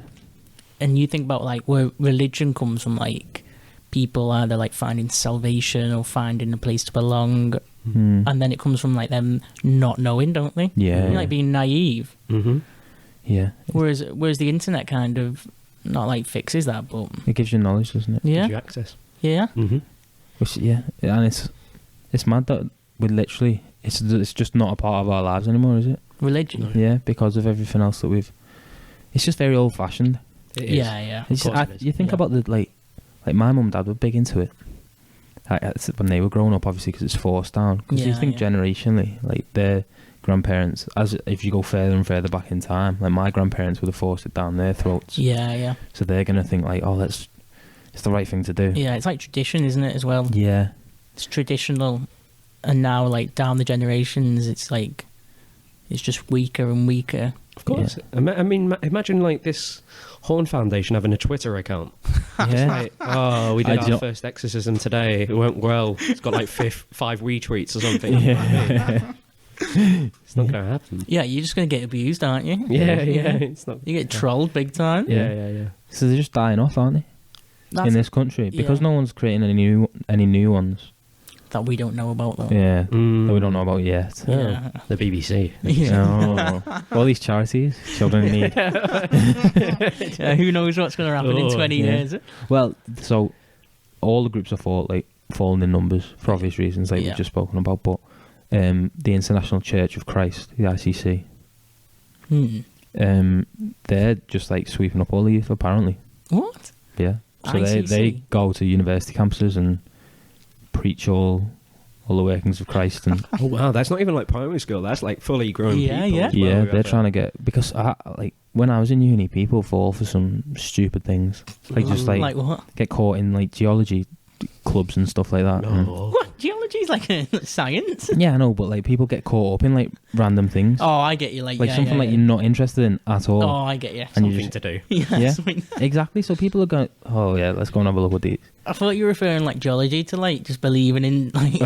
Speaker 3: And you think about like where religion comes from, like people either like finding salvation or finding a place to belong, and then it comes from like them not knowing, don't they?
Speaker 2: Yeah.
Speaker 3: Like being naive.
Speaker 1: Mm-hmm.
Speaker 2: Yeah.
Speaker 3: Whereas the internet kind of not like fixes that, but
Speaker 2: it gives you knowledge, doesn't it?
Speaker 3: Yeah.
Speaker 1: Gives you access.
Speaker 3: Yeah.
Speaker 1: Mm-hmm.
Speaker 2: Which, and it's mad that we literally it's just not a part of our lives anymore, is it?
Speaker 3: Religion.
Speaker 1: No.
Speaker 2: Yeah, because of everything else that we've. It's just very old fashioned.
Speaker 1: It is.
Speaker 3: Yeah.
Speaker 2: It's just, you think about the like my mum and dad were big into it. When they were growing up, obviously, because it's forced down. Because you think generationally, like their grandparents, if you go further and further back in time, like my grandparents would have forced it down their throats.
Speaker 3: Yeah.
Speaker 2: So they're gonna think like, oh, it's the right thing to do.
Speaker 3: Yeah, it's like tradition, isn't it, as well?
Speaker 2: Yeah.
Speaker 3: It's traditional, and now like down the generations, it's like it's just weaker and weaker.
Speaker 1: Of course. Yeah. I mean, imagine like this Horn Foundation having a Twitter account.
Speaker 2: Yeah.
Speaker 1: Like, we did our first exorcism today. It went well. It's got like 5 retweets or something.
Speaker 2: Yeah.
Speaker 1: It's not going to happen.
Speaker 3: Yeah, you're just going to get abused, aren't you?
Speaker 1: Yeah. It's not.
Speaker 3: You get trolled big time.
Speaker 1: Yeah.
Speaker 2: So they're just dying off, aren't they? In this country, because no one's creating any new ones
Speaker 3: that we don't know about, though.
Speaker 2: Yeah, that we don't know about yet.
Speaker 3: Yeah.
Speaker 1: The BBC.
Speaker 2: Yeah. All these charities children need.
Speaker 3: Who knows what's going to happen in 20 years?
Speaker 2: Well, so all the groups are falling in numbers for obvious reasons, like we've just spoken about. But the International Church of Christ, the ICC, they're just like sweeping up all the youth, apparently.
Speaker 3: What?
Speaker 2: Yeah. So they go to university campuses and preach all the workings of Christ. And
Speaker 1: oh wow, that's not even like primary school. That's like fully grown people.
Speaker 2: Yeah, they're trying to get, because when I was in uni, people fall for some stupid things, like just like
Speaker 3: what?
Speaker 2: Get caught in like geology clubs and stuff like that.
Speaker 1: No.
Speaker 3: What? Geology is like a science?
Speaker 2: Yeah, I know, but like people get caught up in like random things.
Speaker 3: Oh, I get you. Like
Speaker 2: something you're not interested in at all.
Speaker 3: Oh, I get you.
Speaker 1: And something to do.
Speaker 2: Yeah, exactly. So people are going, oh yeah, let's go and have a look at these.
Speaker 3: I thought you were referring like geology to like just believing in like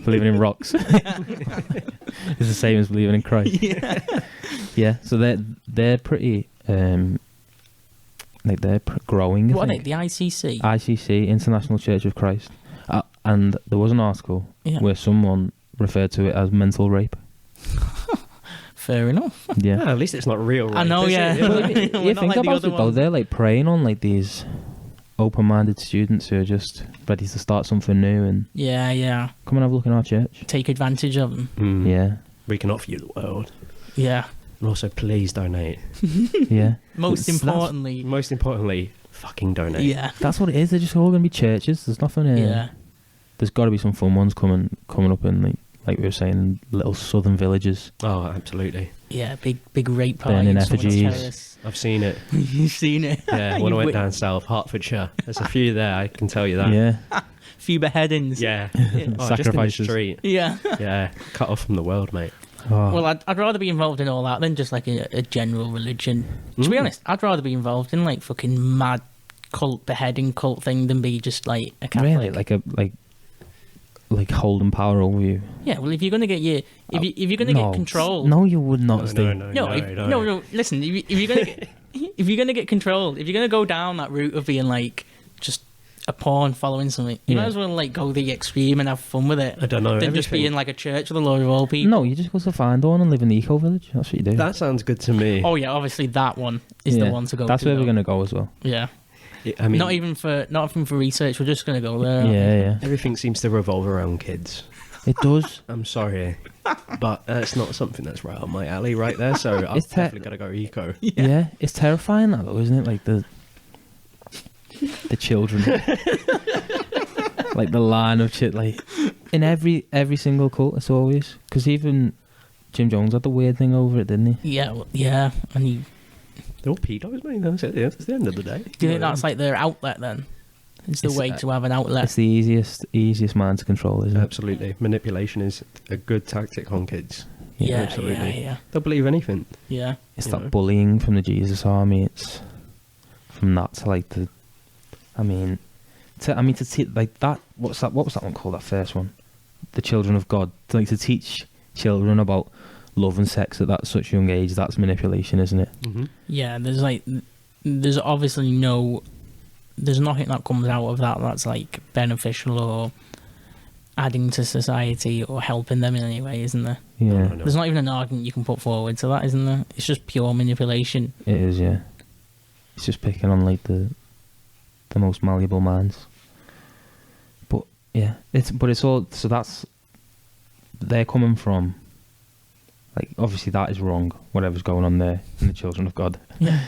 Speaker 2: believing in rocks. It's the same as believing in Christ. Yeah. So they're pretty like they're growing.
Speaker 3: What are they? The ICC?
Speaker 2: ICC, International Church of Christ. And there was an article where someone referred to it as mental rape.
Speaker 3: Fair enough.
Speaker 2: Yeah.
Speaker 1: At least it's not real rape.
Speaker 3: I know,
Speaker 2: You think about it though, they're like preying on like these open-minded students who are just ready to start something new and come and have a look in our church.
Speaker 3: Take advantage of them.
Speaker 2: Yeah.
Speaker 1: We can offer you the world.
Speaker 3: Yeah.
Speaker 1: And also, please donate.
Speaker 2: Yeah.
Speaker 3: Most importantly,
Speaker 1: fucking donate.
Speaker 3: Yeah.
Speaker 2: That's what it is. They're just all going to be churches. There's nothing. There's got to be some fun ones coming up in like we were saying, little southern villages.
Speaker 1: Oh, absolutely.
Speaker 3: Yeah, big rape party.
Speaker 2: Burning effigies.
Speaker 1: I've seen it.
Speaker 3: You've seen it.
Speaker 1: Yeah, when I went down south, Hertfordshire. There's a few there, I can tell you that.
Speaker 2: Yeah.
Speaker 3: Few beheadings.
Speaker 1: Yeah.
Speaker 2: Sacrifices.
Speaker 1: Just in the street.
Speaker 3: Yeah.
Speaker 1: Yeah, cut off from the world, mate.
Speaker 2: Oh.
Speaker 3: Well, I'd rather be involved in all that than just like a general religion. To be honest, I'd rather be involved in like fucking mad cult beheading cult thing than be just like a Catholic.
Speaker 2: Really, like holding power over you.
Speaker 3: Yeah, well, if you're gonna get if you're gonna get control,
Speaker 2: no, you would not.
Speaker 3: No. Listen, if you're gonna get, if you're gonna get control, if you're gonna go down that route of being like just a pawn following something, you might as well like go the extreme and have fun with it.
Speaker 1: I don't know.
Speaker 3: Than just be in like a church of the Lord of all people.
Speaker 2: No, you just go to Findorn and live in the eco village. That's what you do.
Speaker 1: That sounds good to me.
Speaker 3: Oh yeah, obviously that one is the one to go.
Speaker 2: That's where we're gonna go as well.
Speaker 3: Yeah.
Speaker 1: I mean,
Speaker 3: not even for research. We're just gonna go there.
Speaker 2: Yeah.
Speaker 1: Everything seems to revolve around kids.
Speaker 2: It does.
Speaker 1: I'm sorry, but it's not something that's right up my alley right there. So I'm definitely gotta go eco.
Speaker 2: Yeah, it's terrifying that though, isn't it? Like the children, like the line of shit, like in every single cult. It's always because even Jim Jones had the weird thing over it, didn't he?
Speaker 3: Yeah, and
Speaker 1: they're all pedos, mate. That's it. It's the end of the day.
Speaker 3: Do you think that's like their outlet then? It's the way to have an outlet.
Speaker 2: It's the easiest mind to control, isn't it?
Speaker 1: Absolutely. Manipulation is a good tactic on kids.
Speaker 3: Yeah,
Speaker 1: absolutely.
Speaker 3: Yeah.
Speaker 1: They'll believe anything.
Speaker 3: Yeah.
Speaker 2: It's that bullying from the Jesus Army. It's from that to like the. Like that. What was that one called? That first one, the Children of God. To teach children about love and sex at that such young age. That's manipulation, isn't it?
Speaker 1: Mm-hmm.
Speaker 3: Yeah. There's obviously there's nothing that comes out of that that's like beneficial or adding to society or helping them in any way, isn't there?
Speaker 2: Yeah.
Speaker 1: No.
Speaker 3: There's not even an argument you can put forward to that, isn't there? It's just pure manipulation.
Speaker 2: It is, yeah. It's just picking on like the most malleable minds. But yeah, it's all, so that's, they're coming from, like, obviously that is wrong, whatever's going on there in the Children of God.
Speaker 3: Yeah.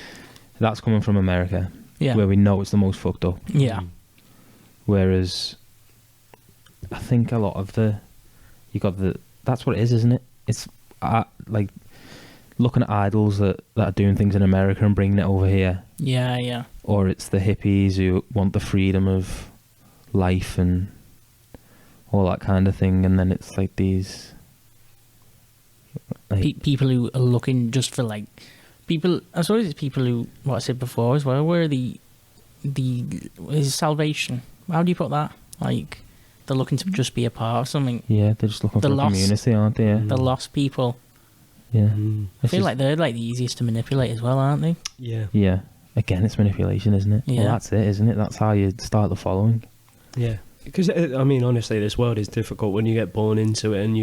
Speaker 2: That's coming from America.
Speaker 3: Yeah.
Speaker 2: Where we know it's the most fucked up.
Speaker 3: Yeah.
Speaker 2: Whereas I think a lot of that's what it is, isn't it? It's like looking at idols that are doing things in America and bringing it over here.
Speaker 3: Yeah.
Speaker 2: Or it's the hippies who want the freedom of life and all that kind of thing, and then it's like these like,
Speaker 3: people who are looking just for like people. I suppose it's people who, what I said before as well, where the is salvation. How do you put that? Like they're looking to just be a part of something.
Speaker 2: Yeah, they're just looking for a community, aren't they? Yeah.
Speaker 3: The lost people.
Speaker 2: Yeah.
Speaker 3: I feel like they're like the easiest to manipulate as well, aren't they?
Speaker 1: Yeah.
Speaker 2: Yeah. Again, it's manipulation, isn't it?
Speaker 3: Yeah.
Speaker 2: Well, that's it, isn't it? That's how you start the following.
Speaker 1: Yeah. Because, I mean, honestly, this world is difficult when you get born into it and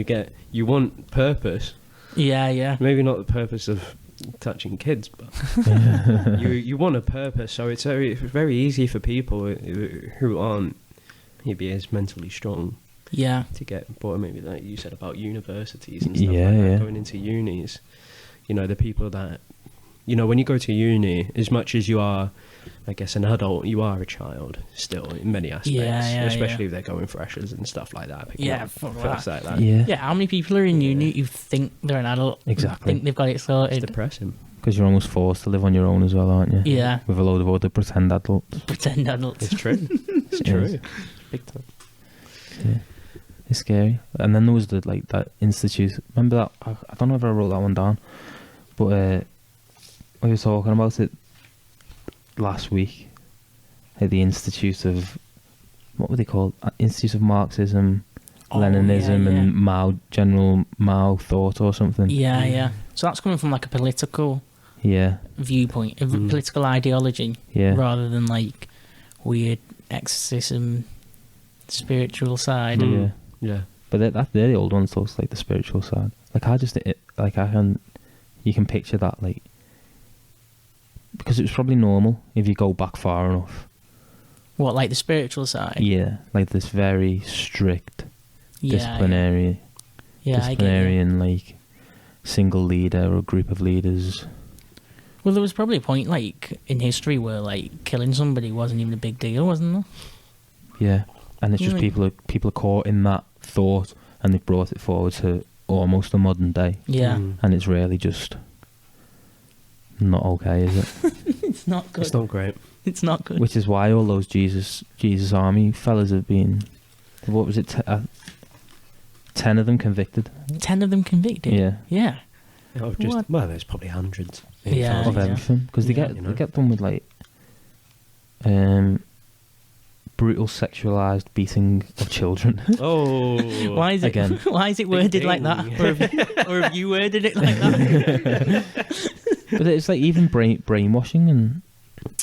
Speaker 1: you want purpose.
Speaker 3: Yeah.
Speaker 1: Maybe not the purpose of touching kids, but you want a purpose. So it's very easy for people who aren't maybe as mentally strong.
Speaker 3: Yeah.
Speaker 1: To get, but maybe like you said about universities and stuff like that, going into unis, the people that, when you go to uni, as much as you are, I guess, an adult, you are a child still in many aspects, especially if they're going freshers and stuff like that.
Speaker 3: Like that.
Speaker 2: Yeah.
Speaker 3: How many people are in uni who think they're an adult?
Speaker 2: Exactly.
Speaker 3: Think they've got it sorted.
Speaker 1: It's depressing.
Speaker 2: Because you're almost forced to live on your own as well, aren't you?
Speaker 3: Yeah.
Speaker 2: With a load of other pretend adults.
Speaker 3: Pretend adults.
Speaker 1: It's true. It's true. Big time.
Speaker 2: Yeah. It's scary. And then there was that institute. Remember that? I don't know if I wrote that one down, but we were talking about it last week. The Institute of, what were they called? Institute of Marxism, Leninism, and General Mao thought or something.
Speaker 3: Yeah. So that's coming from like a political viewpoint, a political ideology, rather than like weird exorcism, spiritual side.
Speaker 1: Yeah.
Speaker 2: But they're the old ones, though. It's like the spiritual side. Like you can picture that, like, because it was probably normal if you go back far enough.
Speaker 3: What, like the spiritual side?
Speaker 2: Yeah, like this very strict disciplinary and like single leader or group of leaders.
Speaker 3: Well, there was probably a point like in history where like killing somebody wasn't even a big deal, wasn't there?
Speaker 2: Yeah, and it's just people are caught in that thought and they've brought it forward to almost the modern day.
Speaker 3: Yeah,
Speaker 2: and it's really just not okay, is it?
Speaker 3: It's not good.
Speaker 1: It's not great.
Speaker 3: It's not good.
Speaker 2: Which is why all those Jesus Army fellas have been, what was it, 10 of them convicted?
Speaker 3: 10 of them convicted? Yeah.
Speaker 1: Well, there's probably hundreds.
Speaker 3: Of
Speaker 2: everything. Because they get them with like, brutal sexualized beating of children.
Speaker 1: Oh,
Speaker 3: why is it
Speaker 2: again?
Speaker 3: Why is it worded like that? Or have you worded it like that?
Speaker 2: But it's like even brainwashing and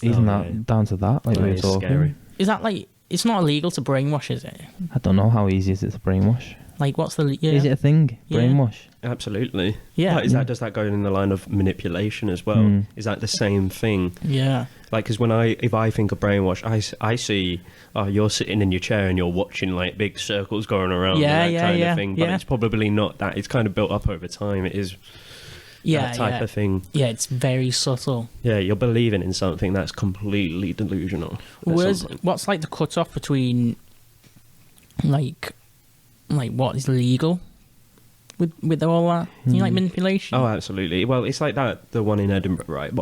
Speaker 2: even that down to that. Like we were talking.
Speaker 1: Scary.
Speaker 3: Is that like it's not illegal to brainwash? Is it?
Speaker 2: I don't know how easy is it to brainwash.
Speaker 3: Like what's the? Yeah.
Speaker 2: Is it a thing? Brainwash.
Speaker 1: Absolutely.
Speaker 3: Yeah.
Speaker 1: Like, does that go in the line of manipulation as well? Is that the same thing?
Speaker 3: Yeah.
Speaker 1: Like, because if I think of brainwash, I see, you're sitting in your chair and you're watching like big circles going around, and that kind of thing. But it's probably not that. It's kind of built up over time. It is that type of thing.
Speaker 3: Yeah, it's very subtle.
Speaker 1: Yeah, you're believing in something that's completely delusional.
Speaker 3: What's like the cut-off between like what is legal with all that? You know, like manipulation?
Speaker 1: Oh, absolutely. Well, it's like the one in Edinburgh, right?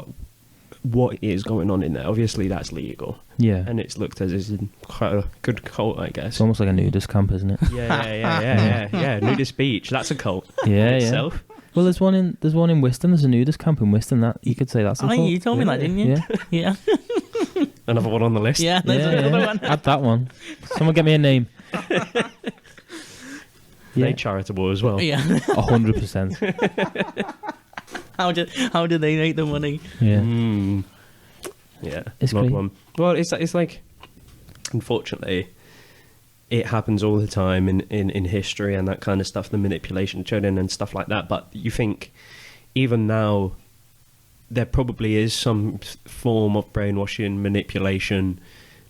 Speaker 1: What is going on in there? Obviously, that's legal.
Speaker 2: Yeah.
Speaker 1: And it's looked as it's quite a good cult, I guess.
Speaker 2: It's almost like a nudist camp, isn't it?
Speaker 1: Yeah. Nudist beach. That's a cult.
Speaker 2: Yeah,
Speaker 1: itself.
Speaker 2: Well, there's one in Wiston. There's a nudist camp in Wiston. That you could say that's a cult.
Speaker 3: You told me that, didn't you?
Speaker 2: Yeah.
Speaker 3: Yeah.
Speaker 1: Another one on the list.
Speaker 3: Yeah, there's another one.
Speaker 2: Add that one. Someone get me a name.
Speaker 1: They charitable as well.
Speaker 3: Yeah.
Speaker 2: 100%.
Speaker 3: How do they make the money?
Speaker 2: Yeah.
Speaker 1: Yeah.
Speaker 2: It's
Speaker 1: not
Speaker 2: great.
Speaker 1: one. Well, it's like, unfortunately, it happens all the time in history and that kind of stuff, the manipulation of children and stuff like that. But you think, even now, there probably is some form of brainwashing, manipulation,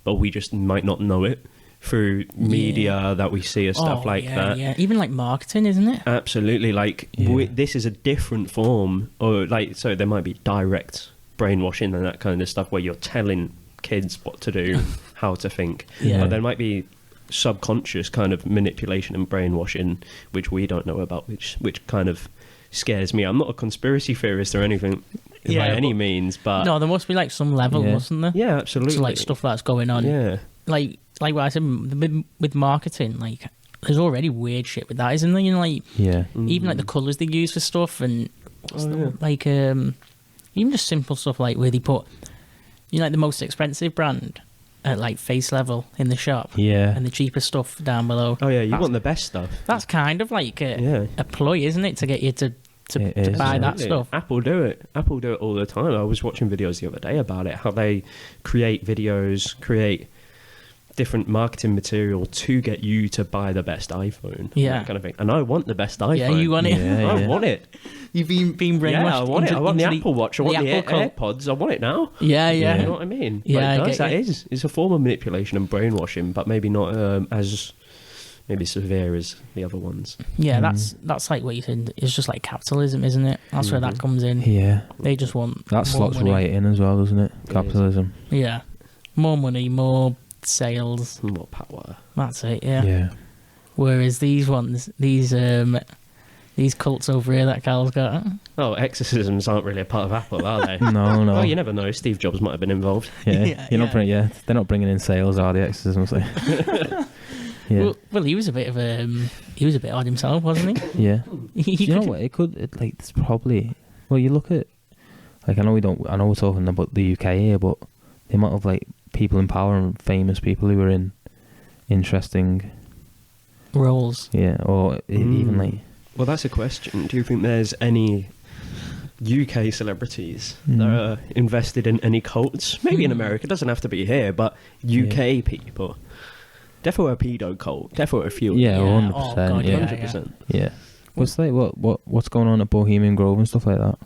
Speaker 1: but we just might not know it through media that we see or stuff that.
Speaker 3: Yeah, even like marketing, isn't it?
Speaker 1: Absolutely. Like, this is a different form, or like, so there might be direct brainwashing and that kind of stuff where you're telling kids what to do, how to think.
Speaker 2: Yeah.
Speaker 1: But there might be subconscious kind of manipulation and brainwashing which we don't know about, which kind of scares me. I'm not a conspiracy theorist or anything by any means, but
Speaker 3: no, there must be like some level, mustn't there?
Speaker 1: Yeah, absolutely.
Speaker 3: To like stuff that's going on.
Speaker 1: Yeah.
Speaker 3: Like what I said with marketing, like there's already weird shit with that, isn't there? You know, like even like the colours they use for stuff and like even just simple stuff like where they put, you know, like the most expensive brand at like face level in the shop, and the cheapest stuff down below.
Speaker 1: Oh yeah, you want the best stuff.
Speaker 3: That's kind of like a ploy, isn't it, to get you to buy that stuff.
Speaker 1: Apple do it all the time. I was watching videos the other day about it, how they create videos, create different marketing material to get you to buy the best iPhone, that kind of thing. And I want the best iPhone.
Speaker 3: Yeah, you want it.
Speaker 1: I want it.
Speaker 3: You've been brainwashed.
Speaker 1: Yeah, I want it. I want the Apple Watch. I want the AirPods. I want it now.
Speaker 3: Yeah.
Speaker 1: You know what I mean?
Speaker 3: Yeah,
Speaker 1: It's a form of manipulation and brainwashing, but maybe not as maybe severe as the other ones.
Speaker 3: Yeah, that's like what you said. It's just like capitalism, isn't it? That's where that comes in.
Speaker 2: Yeah,
Speaker 3: they just want
Speaker 2: that slots right in as well, doesn't it? Capitalism.
Speaker 3: Yeah, more money, more sales,
Speaker 1: more power.
Speaker 3: That's it. Yeah.
Speaker 2: Yeah.
Speaker 3: Whereas these ones, these cults over here that Carl's got.
Speaker 1: Oh, exorcisms aren't really a part of Apple, are they?
Speaker 2: No.
Speaker 1: Well, you never know. Steve Jobs might have been involved.
Speaker 2: Yeah. They're not bringing in sales, are the exorcisms?
Speaker 3: Yeah. Well, he was a bit odd himself, wasn't he?
Speaker 2: Yeah. You know what? It's probably. Well, you look at, like, I know we're talking about the UK here, but the amount of like people in power and famous people who are in interesting
Speaker 3: roles.
Speaker 2: Yeah, or even like.
Speaker 1: Well, that's a question. Do you think there's any UK celebrities that are invested in any cults? Maybe in America, it doesn't have to be here, but UK people. Definitely a pedo cult. Definitely a few.
Speaker 2: Yeah, 100%.
Speaker 3: Oh, God,
Speaker 1: 100%.
Speaker 2: Yeah. What's like what's going on at Bohemian Grove and stuff like that?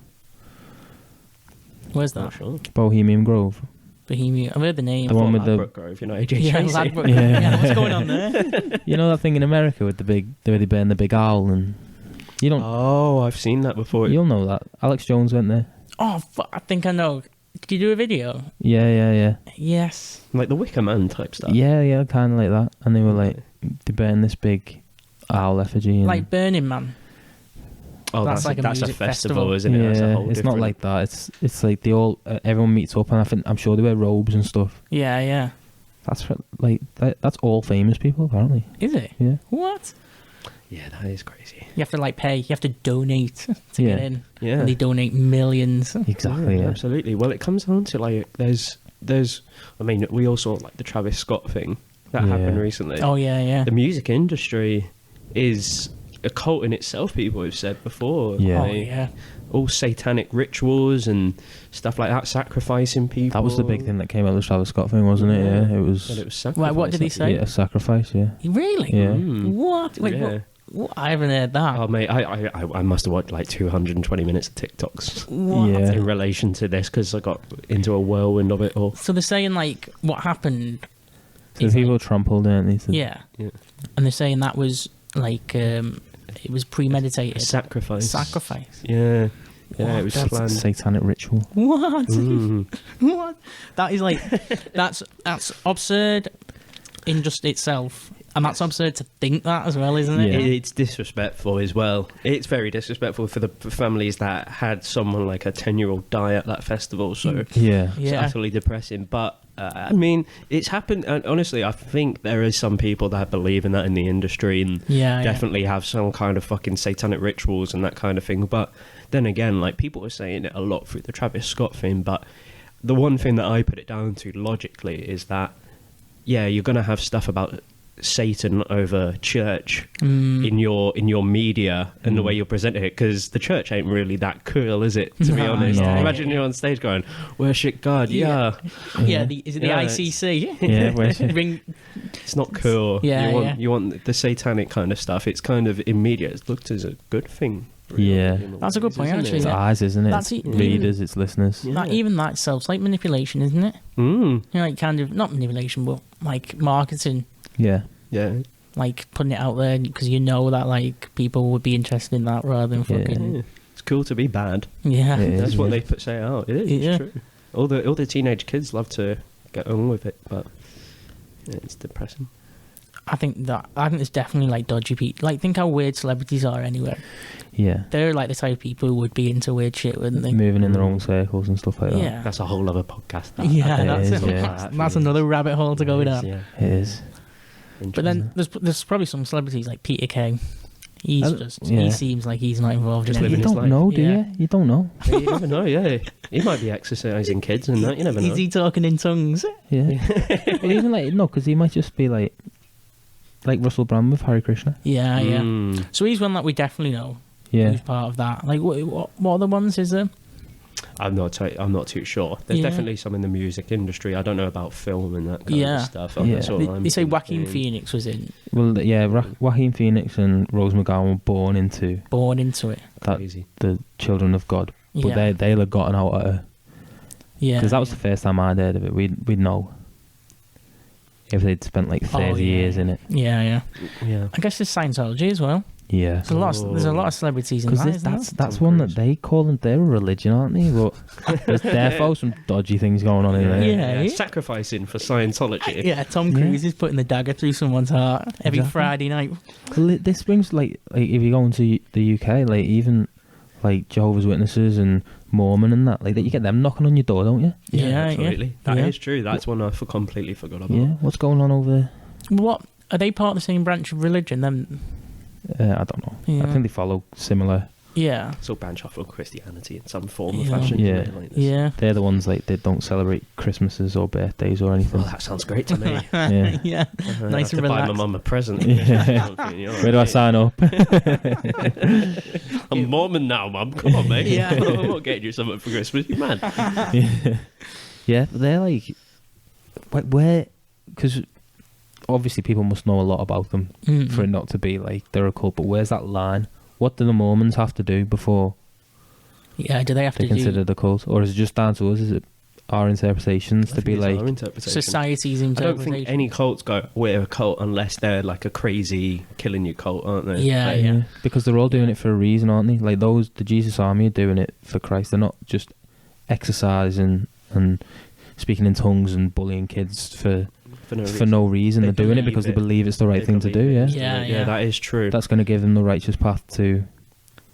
Speaker 3: Where's that?
Speaker 1: Sure.
Speaker 2: Bohemian Grove.
Speaker 3: Bohemian. I've heard the name.
Speaker 2: The one with
Speaker 1: Ladbroke Grove, you know, AJ Tracy.
Speaker 3: Ladbroke. Yeah. What's going on there?
Speaker 2: You know that thing in America with where they burn the big owl and you don't.
Speaker 1: Oh, I've seen that before.
Speaker 2: You'll know that. Alex Jones went there.
Speaker 3: Oh, I think I know. Did you do a video?
Speaker 2: Yeah.
Speaker 3: Yes.
Speaker 1: Like the Wicker Man type stuff.
Speaker 2: Yeah, kind of like that. And they were like, they burned this big owl effigy. And
Speaker 3: like Burning Man.
Speaker 1: Oh, that's
Speaker 3: like
Speaker 1: a festival, isn't it?
Speaker 2: Yeah,
Speaker 1: that's a whole
Speaker 2: it's
Speaker 1: different...
Speaker 2: not like that. It's like they all everyone meets up, and I'm sure they wear robes and stuff.
Speaker 3: Yeah.
Speaker 2: That's that's all famous people apparently.
Speaker 3: Is it?
Speaker 2: Yeah.
Speaker 3: What?
Speaker 1: Yeah, that is crazy.
Speaker 3: You have to like pay. You have to donate to get in.
Speaker 1: Yeah.
Speaker 3: And they donate millions.
Speaker 2: Exactly. Yeah.
Speaker 1: Absolutely. Well, it comes down to like there's we all saw like the Travis Scott thing that happened recently.
Speaker 3: Oh yeah.
Speaker 1: The music industry is a cult in itself. People have said before.
Speaker 2: Yeah.
Speaker 1: All satanic rituals and stuff like that, sacrificing people.
Speaker 2: That was the big thing that came out of the Travis Scott thing, wasn't it? Yeah, it was.
Speaker 1: But it was sacrifice.
Speaker 3: Like, what did he say?
Speaker 2: Yeah, a sacrifice. Yeah.
Speaker 3: Really?
Speaker 2: Yeah.
Speaker 3: What? Wait, what? I haven't heard that.
Speaker 1: Oh mate, I must have watched like 220 minutes of TikToks
Speaker 3: What?
Speaker 1: in relation to this because I got into a whirlwind of it all.
Speaker 3: So they're saying like what happened.
Speaker 2: So people trampled, didn't they?
Speaker 3: Yeah. And they're saying that was like it was premeditated.
Speaker 1: Sacrifice.
Speaker 3: Yeah.
Speaker 1: Yeah, it was
Speaker 2: That's
Speaker 1: planned.
Speaker 2: a satanic ritual.
Speaker 3: What? What? That is like that's absurd in just itself. And that's absurd to think that as well, isn't it?
Speaker 2: Yeah.
Speaker 1: It's disrespectful as well. It's very disrespectful for the families that had someone like a 10-year-old die at that festival. So it's utterly depressing. But I mean, it's happened. Honestly, I think there is some people that believe in that in the industry and definitely have some kind of fucking satanic rituals and that kind of thing. But then again, like people are saying it a lot through the Travis Scott thing. But the one thing that I put it down to logically is that, you're going to have stuff about Satan over church in your media and the way you're presenting it, because the church ain't really that cool, is it, to be honest?
Speaker 2: No.
Speaker 1: Imagine you're on stage going, worship God.
Speaker 3: Is it the ICC?
Speaker 1: It's not cool. You want the satanic kind of stuff. It's kind of in media it's looked as a good thing, really,
Speaker 3: that's a good point, actually.
Speaker 2: It's eyes, isn't it?
Speaker 3: That's
Speaker 2: it's readers, it's listeners.
Speaker 3: Even that itself's like manipulation, isn't it? Like kind of not manipulation, but like marketing.
Speaker 2: Yeah.
Speaker 3: Like putting it out there because you know that like people would be interested in that rather than fucking.
Speaker 1: Yeah. It's cool to be bad.
Speaker 3: Yeah,
Speaker 1: that's what they say out. It is. It's true. All the teenage kids love to get on with it, but it's depressing.
Speaker 3: I think there's definitely like dodgy people. Like think how weird celebrities are anyway.
Speaker 2: Yeah,
Speaker 3: they're like the type of people who would be into weird shit, wouldn't they?
Speaker 2: Moving in their own circles and stuff like that.
Speaker 3: Yeah,
Speaker 1: that's a whole other podcast.
Speaker 3: That's another rabbit hole to go down.
Speaker 2: Yeah, it is.
Speaker 3: But then there's probably some celebrities like Peter Kay. He seems like he's not involved in anything.
Speaker 2: You don't know, do you? You don't know.
Speaker 1: You never know. He might be exercising kids and that. You never know.
Speaker 3: Is he talking in tongues?
Speaker 2: Yeah. But even like because he might just be like Russell Brand with Hare Krishna.
Speaker 3: Yeah. So he's one that we definitely know.
Speaker 2: Yeah.
Speaker 3: Who's part of that? Like what other ones is there?
Speaker 1: I'm not too sure. There's definitely some in the music industry. I don't know about film and that kind of stuff.
Speaker 3: They say Joaquin Phoenix was in.
Speaker 2: Well, Joaquin Phoenix and Rose McGowan were born into it.
Speaker 1: Crazy.
Speaker 2: The children of God, but they'll have gotten out at her. Yeah, because that was the first time I'd heard of it. We'd know if they'd spent like 30 years in it.
Speaker 3: Yeah. I guess there's Scientology as well.
Speaker 2: Yeah,
Speaker 3: there's a lot of celebrities in that.
Speaker 2: That's one that they call them. They're a religion, aren't they? But there's therefore some dodgy things going on in there.
Speaker 3: Yeah.
Speaker 1: Sacrificing for Scientology.
Speaker 3: Yeah, Tom Cruise is putting the dagger through someone's heart every Friday night.
Speaker 2: Well, this brings like if you go into the UK, like even like Jehovah's Witnesses and Mormon and that, like that, you get them knocking on your door, don't you?
Speaker 1: Yeah, absolutely. That is true. That's one I completely forgot about.
Speaker 2: Yeah, what's going on over there?
Speaker 3: What are they part of the same branch of religion? Then.
Speaker 2: I don't know. I think they follow similar.
Speaker 3: Yeah.
Speaker 1: So branch off of Christianity in some form or fashion.
Speaker 2: Yeah. They're the ones like they don't celebrate Christmases or birthdays or anything.
Speaker 1: Well, that sounds great to me.
Speaker 3: Yeah. Nice and relaxed.
Speaker 1: Buy my mum a present.
Speaker 2: Where do I sign up?
Speaker 1: I'm Mormon now, Mum. Come on, mate. I'm not getting you something for Christmas, you man.
Speaker 2: Yeah, but they're like where because. Obviously, people must know a lot about them for it not to be like they're a cult. But where's that line? What do the Mormons have to do before?
Speaker 3: Yeah, do they have to
Speaker 2: consider the cult, or is it just down to us? Is it our interpretations to be like
Speaker 3: society's interpretation?
Speaker 1: I don't think any cults go we're a cult unless they're like a crazy killing you cult, aren't they?
Speaker 3: Yeah.
Speaker 2: Because they're all doing it for a reason, aren't they? Like the Jesus Army are doing it for Christ. They're not just exercising and speaking in tongues and bullying kids for no reason. They're doing it because they believe it's the right thing to do.
Speaker 1: Yeah, that is true.
Speaker 2: That's going to give them the righteous path to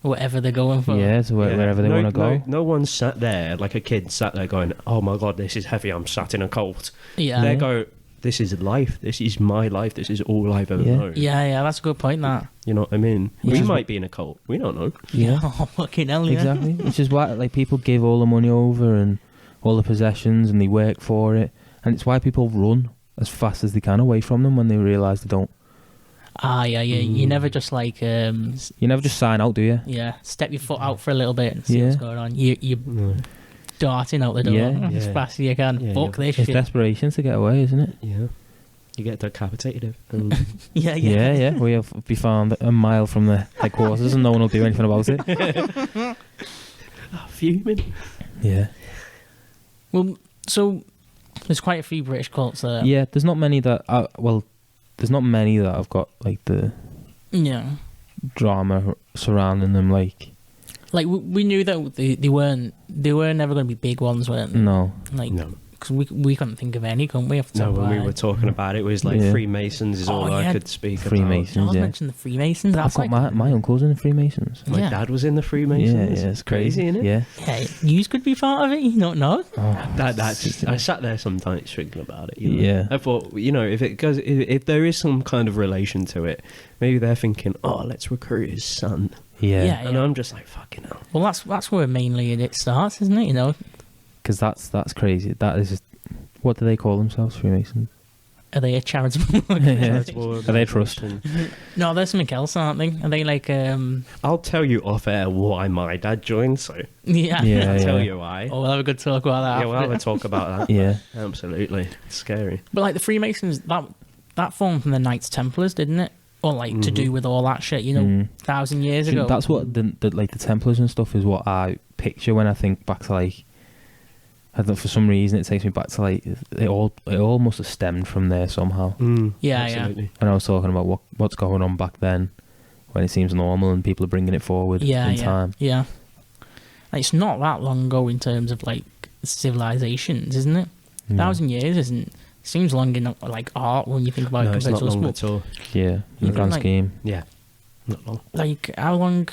Speaker 3: whatever they're going for.
Speaker 2: Yeah, to wherever they want to go.
Speaker 1: No one sat there like a kid sat there going, "Oh my God, this is heavy. I'm sat in a cult."
Speaker 3: Yeah,
Speaker 1: they go, "This is life. This is my life. This is all I've ever known."
Speaker 3: Yeah, that's a good point. That
Speaker 1: you know what I mean. We might be in a cult. We don't know.
Speaker 3: Yeah, oh, fucking hell,
Speaker 2: exactly. Which is why like people give all the money over and all the possessions and they work for it, and it's why people run as fast as they can away from them when they realise they don't.
Speaker 3: Yeah. You never just like
Speaker 2: you never just sign out, do you?
Speaker 3: Yeah, step your foot out for a little bit and see what's going on. You're darting out the door as fast as you can. Fuck this shit.
Speaker 2: It's desperation to get away, isn't it?
Speaker 1: Yeah. You get decapitated.
Speaker 2: Yeah. We'll be found a mile from the headquarters and no one will do anything about it.
Speaker 1: Fuming.
Speaker 2: Yeah.
Speaker 3: Well, so there's quite a few British cults there.
Speaker 2: Yeah, there's not many that there's not many that have got like the drama surrounding them. Like
Speaker 3: we knew that they were never going to be big ones, weren't they?
Speaker 2: No.
Speaker 3: No. Because we couldn't think of any, couldn't we?
Speaker 1: When we were talking about it, was like Freemasons is all I could speak about.
Speaker 2: Freemasons,
Speaker 3: I mentioned the Freemasons.
Speaker 2: I've got my uncle's in the Freemasons.
Speaker 1: My dad was in the Freemasons.
Speaker 2: Yeah, it's crazy, isn't it?
Speaker 3: Yeah, you could be part of it. You don't know.
Speaker 1: That's. I sat there sometimes thinking about it.
Speaker 2: Yeah,
Speaker 1: I thought, if there is some kind of relation to it, maybe they're thinking, let's recruit his son.
Speaker 2: Yeah.
Speaker 1: And I'm just like, fucking hell.
Speaker 3: Well, that's where mainly it starts, isn't it?
Speaker 2: Because that's crazy. That is just, what do they call themselves, Freemasons?
Speaker 3: Are they a charitable
Speaker 2: Are they a trust?
Speaker 3: No, they're something else, aren't they? Are they like...
Speaker 1: I'll tell you off air why my dad joined, so...
Speaker 3: I'll
Speaker 1: tell you why.
Speaker 3: We'll have a good talk about that.
Speaker 1: Yeah, we'll have a talk about that.
Speaker 2: Yeah.
Speaker 1: Absolutely. It's scary.
Speaker 3: But like the Freemasons, that formed from the Knights Templars, didn't it? Or like to do with all that shit, 1,000 years ago.
Speaker 2: That's what the Templars and stuff is what I picture when I think back to like... I don't know, for some reason it takes me back to like it all must have stemmed from there somehow.
Speaker 1: Absolutely.
Speaker 2: And I was talking about what's going on back then when it seems normal and people are bringing it forward in time.
Speaker 3: Yeah. Like, it's not that long ago in terms of like civilizations, isn't it? 1,000 years seems long in like art when you think about it.
Speaker 1: No, it's not long at all.
Speaker 2: Yeah, in the grand scheme.
Speaker 1: Yeah, not long.
Speaker 3: Like how long?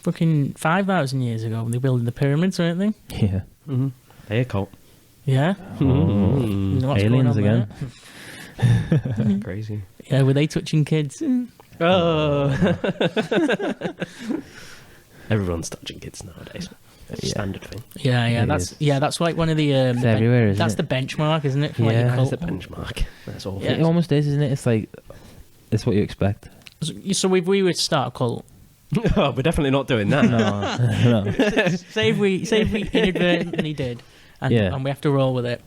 Speaker 3: Fucking 5,000 years ago they built the pyramids, weren't they?
Speaker 2: Yeah.
Speaker 1: Mm-hmm. They a cult.
Speaker 3: Yeah.
Speaker 2: Aliens again.
Speaker 1: Crazy.
Speaker 3: Yeah, were they touching kids?
Speaker 1: Everyone's touching kids nowadays. Standard thing.
Speaker 3: Yeah. That's like one of the.
Speaker 2: It's everywhere, isn't
Speaker 3: that's
Speaker 2: it?
Speaker 3: the benchmark, isn't it?
Speaker 1: That's the benchmark. That's all.
Speaker 2: Yeah, it almost is, isn't it? It's like it's what you expect.
Speaker 3: So if we were to start a cult.
Speaker 1: We're definitely not doing that.
Speaker 2: No.
Speaker 3: Say if we inadvertently did, and we have to roll with it.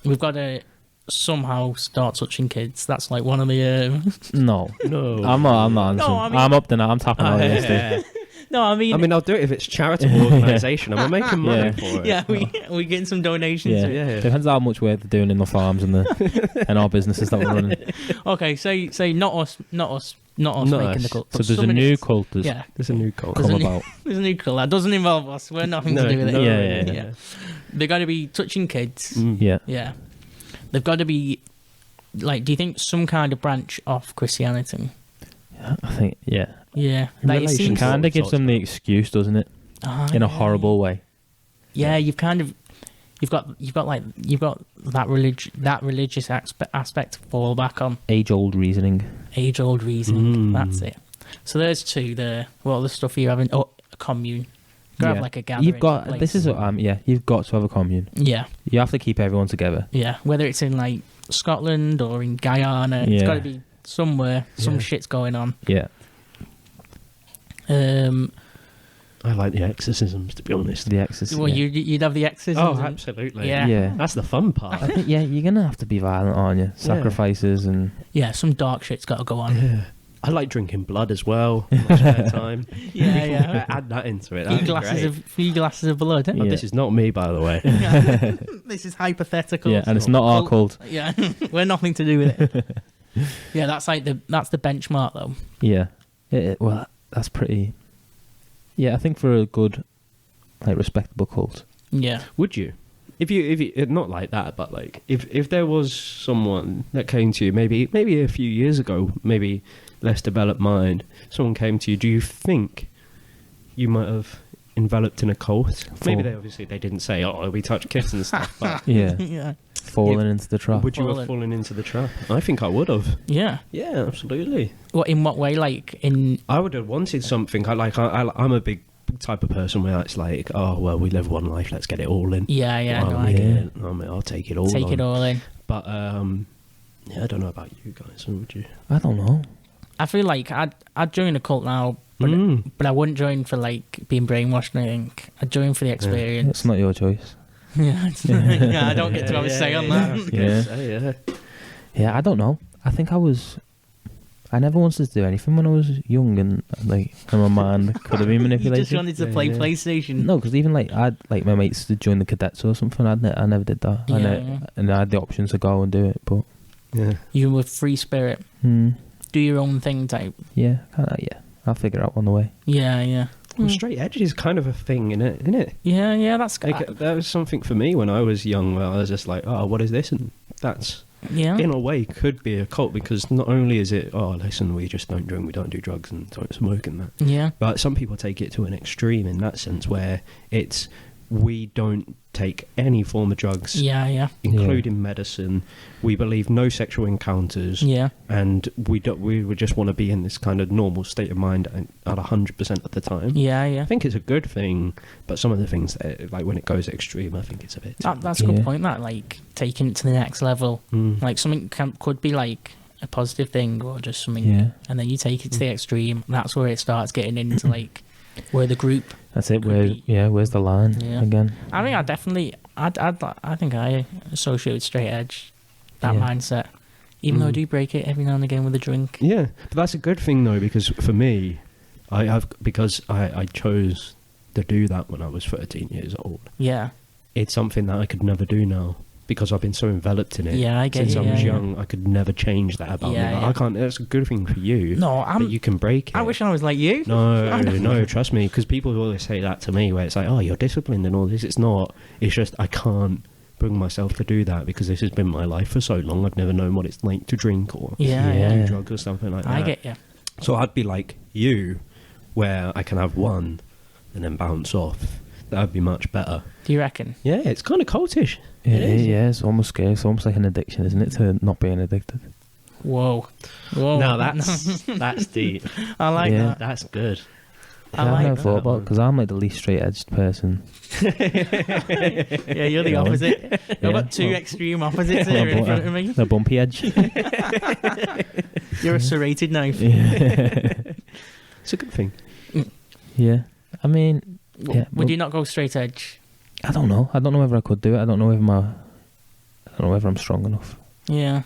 Speaker 3: We've got to somehow start touching kids. That's like one of the.
Speaker 2: No. I'm not answering.
Speaker 3: No, I mean,
Speaker 2: I'm up to now. I'm tapping on this.
Speaker 3: No, I mean,
Speaker 1: I'll do it if it's a charitable organisation. I'm making money for it.
Speaker 3: Yeah, we getting some donations.
Speaker 2: Yeah. Depends how much work they're doing in the farms and and our businesses that we're running.
Speaker 3: Okay, say not us making the cult.
Speaker 2: So there's a new cult.
Speaker 1: There's a new cult.
Speaker 3: There's a new cult that doesn't involve us. We're nothing to do with it.
Speaker 2: Yeah.
Speaker 3: They've got to be touching kids.
Speaker 2: Yeah.
Speaker 3: They've got to be like. Do you think some kind of branch of Christianity?
Speaker 2: I think yeah.
Speaker 3: Like, it seems
Speaker 2: kind of gives them the excuse, doesn't it? In a horrible way.
Speaker 3: Yeah, you've got that religious aspect to fall back on.
Speaker 2: Age-old reasoning.
Speaker 3: That's it. So there's two there. What other stuff are you having? Oh, a commune. You have like a gathering.
Speaker 2: You've got you've got to have a commune.
Speaker 3: Yeah.
Speaker 2: You have to keep everyone together.
Speaker 3: Yeah, whether it's in like Scotland or in Guyana, it's got to be somewhere. Some shit's going on.
Speaker 2: Yeah.
Speaker 1: I like the exorcisms, to be honest.
Speaker 2: The exorcisms.
Speaker 3: Well, you'd have the exorcisms.
Speaker 1: Oh, absolutely.
Speaker 3: Yeah.
Speaker 1: That's the fun part.
Speaker 2: I think, you're going to have to be violent, aren't you? Sacrifices and...
Speaker 3: Yeah, some dark shit's got to go on.
Speaker 1: Yeah. I like drinking blood as well. In my spare time.
Speaker 3: Yeah.
Speaker 1: Add that into it.
Speaker 3: Few glasses of blood.
Speaker 1: Oh, this is not me, by the way.
Speaker 3: This is hypothetical.
Speaker 2: Yeah, and it's not our cult.
Speaker 3: Yeah, we're nothing to do with it. Yeah, that's the benchmark, though.
Speaker 2: Yeah. Well, that's pretty... Yeah, I think for a good, like, respectable cult.
Speaker 3: Yeah.
Speaker 1: Would you? If you not like that, but like if there was someone that came to you, maybe a few years ago, maybe less developed mind, someone came to you, do you think you might have enveloped in a cult? Maybe they didn't say, "Oh, we touch kids and stuff," but
Speaker 3: yeah.
Speaker 2: Fallen into the trap.
Speaker 1: Would you have fallen into the trap? I think I would have.
Speaker 3: Yeah.
Speaker 1: Yeah, absolutely.
Speaker 3: What in what way? Like in?
Speaker 1: I would have wanted something. I'm a big type of person where it's like, oh well, we live one life, let's get it all in.
Speaker 3: Yeah,
Speaker 1: well,
Speaker 3: no, I get it.
Speaker 1: I'll take it all.
Speaker 3: Take it all in.
Speaker 1: But yeah, I don't know about you guys. Would you?
Speaker 2: I don't know.
Speaker 3: I feel like I'd join a cult now, but I wouldn't join for like being brainwashed. I think I'd join for the experience.
Speaker 2: It's not your choice.
Speaker 3: Yeah, I don't get to have a say on that.
Speaker 2: Yeah, I don't know. I think I never wanted to do anything when I was young, and like my mind could have been manipulated.
Speaker 3: You just wanted to play PlayStation.
Speaker 2: No, because even like my mates to join the cadets or something. I never did that. And I had the option to go and do it, but
Speaker 3: you were free spirit. Do your own thing type.
Speaker 2: Yeah, I'll figure out on the way.
Speaker 3: Yeah.
Speaker 1: Well, straight edge is kind of a thing, isn't it?
Speaker 3: Yeah, that's
Speaker 1: like, that was something for me when I was young, where I was just like, oh, what is this? And that's, in a way, could be a cult, because not only is it, oh, listen, we just don't drink, we don't do drugs and don't smoke and that.
Speaker 3: Yeah.
Speaker 1: But some people take it to an extreme in that sense, where it's, we don't take any form of drugs, including medicine. We believe no sexual encounters, and we would just want to be in this kind of normal state of mind at 100% of the time.
Speaker 3: I
Speaker 1: think it's a good thing, but some of the things that, like when it goes extreme, I think it's a bit.
Speaker 3: That's a good point. That like taking it to the next level, like something could be like a positive thing or just something, and then you take it to the extreme. That's where it starts getting into like. Where the group.
Speaker 2: That's it. Where's the line again?
Speaker 3: I think I think I associate with straight edge, that mindset. Even though I do break it every now and again with a drink.
Speaker 1: Yeah, but that's a good thing though, because for me, I chose to do that when I was 13 years old.
Speaker 3: Yeah,
Speaker 1: it's something that I could never do now. Because I've been so enveloped in it
Speaker 3: since
Speaker 1: I was young, I could never change that about me. I can't. That's a good thing for you.
Speaker 3: No,
Speaker 1: that you can break it.
Speaker 3: I wish I was like you.
Speaker 1: No, trust me. Because people always say that to me, where it's like, "Oh, you're disciplined and all this." It's not. It's just I can't bring myself to do that because this has been my life for so long. I've never known what it's like to drink or do drugs or something like that.
Speaker 3: I get you.
Speaker 1: So I'd be like you, where I can have one and then bounce off. That would be much better.
Speaker 3: Do you reckon?
Speaker 1: Yeah, it's kind of cultish.
Speaker 2: It's almost scary. It's almost like an addiction, isn't it, to not being addicted?
Speaker 3: Whoa.
Speaker 1: Now that's deep.
Speaker 3: I like that.
Speaker 1: That's good.
Speaker 2: I never thought about it, because I'm like the least straight-edged person.
Speaker 3: Yeah, you're the opposite. You've got two extreme opposites here in front of me.
Speaker 2: The bumpy edge.
Speaker 3: You're a serrated knife.
Speaker 1: It's a good thing.
Speaker 2: Yeah. I mean...
Speaker 3: Would you not go straight edge?
Speaker 2: I don't know. I don't know whether I could do it. I don't know whether I'm strong enough.
Speaker 3: Yeah.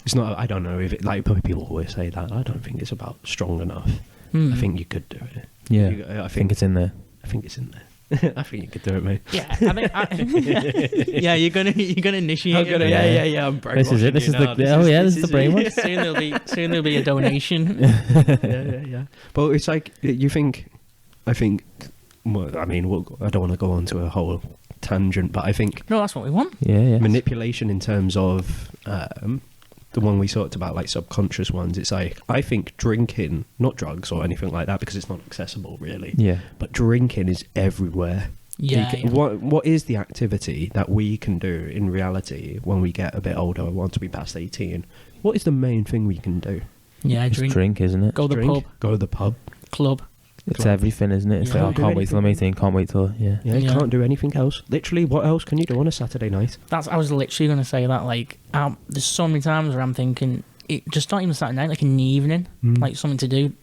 Speaker 1: It's not. I don't know if it. Like people always say that. I don't think it's about strong enough. I think you could do it.
Speaker 2: Yeah. I think it's in there.
Speaker 1: I think it's in there. I think you could do it, mate.
Speaker 3: Yeah. Yeah. You're gonna initiate.
Speaker 1: Yeah. I'm
Speaker 2: this is it. This is the brainwash.
Speaker 3: Soon there'll be a donation.
Speaker 1: Yeah. But it's like you think. I think. Well, I mean, I don't want to go on to a whole tangent, but I think...
Speaker 3: No, that's what we want.
Speaker 2: Yeah.
Speaker 1: Manipulation in terms of the one we talked about, like subconscious ones, it's like, I think drinking, not drugs or anything like that, because it's not accessible, really.
Speaker 2: Yeah.
Speaker 1: But drinking is everywhere.
Speaker 3: Yeah.
Speaker 1: What is the activity that we can do in reality when we get a bit older, once we pass 18? What is the main thing we can do?
Speaker 3: Yeah,
Speaker 2: drink, isn't it?
Speaker 3: Go to the pub.
Speaker 1: Go to the pub.
Speaker 3: Club.
Speaker 2: It's everything, isn't it? It's like, I can't wait till I'm 18, can't wait till...
Speaker 1: Yeah, you can't do anything else. Literally, what else can you do on a Saturday night?
Speaker 3: I was literally going to say that, like, there's so many times where I'm thinking, just not even Saturday night, like in the evening, like something to do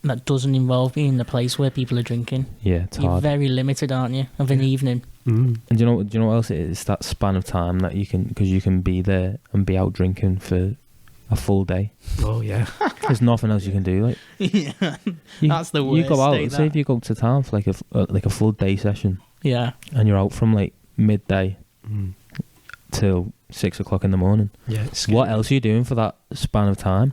Speaker 3: that doesn't involve being in the place where people are drinking.
Speaker 2: Yeah, it's hard.
Speaker 3: You're very limited, aren't you, of an evening?
Speaker 2: And do you know what else it is? It's that span of time that you can... Because you can be there and be out drinking for a full day.
Speaker 1: Oh, yeah.
Speaker 2: There's nothing else you can do. Like,
Speaker 3: that's the worst.
Speaker 2: You go out, say if you go to town for like a full day session.
Speaker 3: Yeah.
Speaker 2: And you're out from like midday till 6 o'clock in the morning.
Speaker 1: Yeah.
Speaker 2: What else are you doing for that span of time?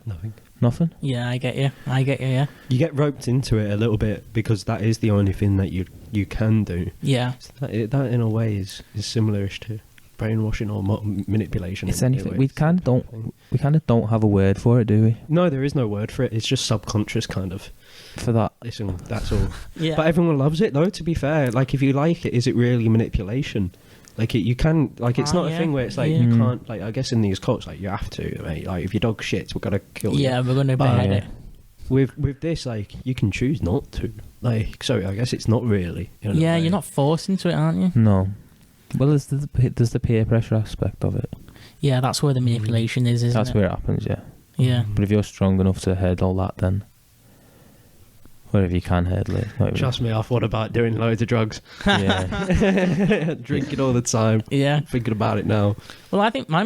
Speaker 2: Nothing.
Speaker 3: Yeah, I get you. Yeah.
Speaker 1: You get roped into it a little bit because that is the only thing that you can do.
Speaker 3: Yeah.
Speaker 1: So that in a way is similar-ish to brainwashing or manipulation.
Speaker 2: It's anything. We kind of don't have a word for it, do we?
Speaker 1: No, there is no word for it. It's just subconscious, kind of.
Speaker 2: For that.
Speaker 1: Listen, that's all.
Speaker 3: Yeah.
Speaker 1: But everyone loves it, though. To be fair, like if you like it, is it really manipulation? Like you can, like it's not a thing where it's like you can't. Like I guess in these cults, like you have to, mate. Like if your dog shits, we're gonna kill you.
Speaker 3: Yeah, we're gonna behead it.
Speaker 1: with this, like, you can choose not to. Like, sorry, I guess it's not really.
Speaker 3: Yeah, you're not forced into it, aren't you?
Speaker 2: No. Well, there's the peer pressure aspect of it.
Speaker 3: Yeah, that's where the manipulation is, isn't it?
Speaker 2: That's where it happens, yeah.
Speaker 3: Yeah.
Speaker 2: But if you're strong enough to hurdle that, then... Or if you can hurdle it.
Speaker 1: Trust me, I thought about doing loads of drugs.
Speaker 2: Yeah.
Speaker 1: Drinking all the time.
Speaker 3: Yeah.
Speaker 1: Thinking about it now.
Speaker 3: Well, I think my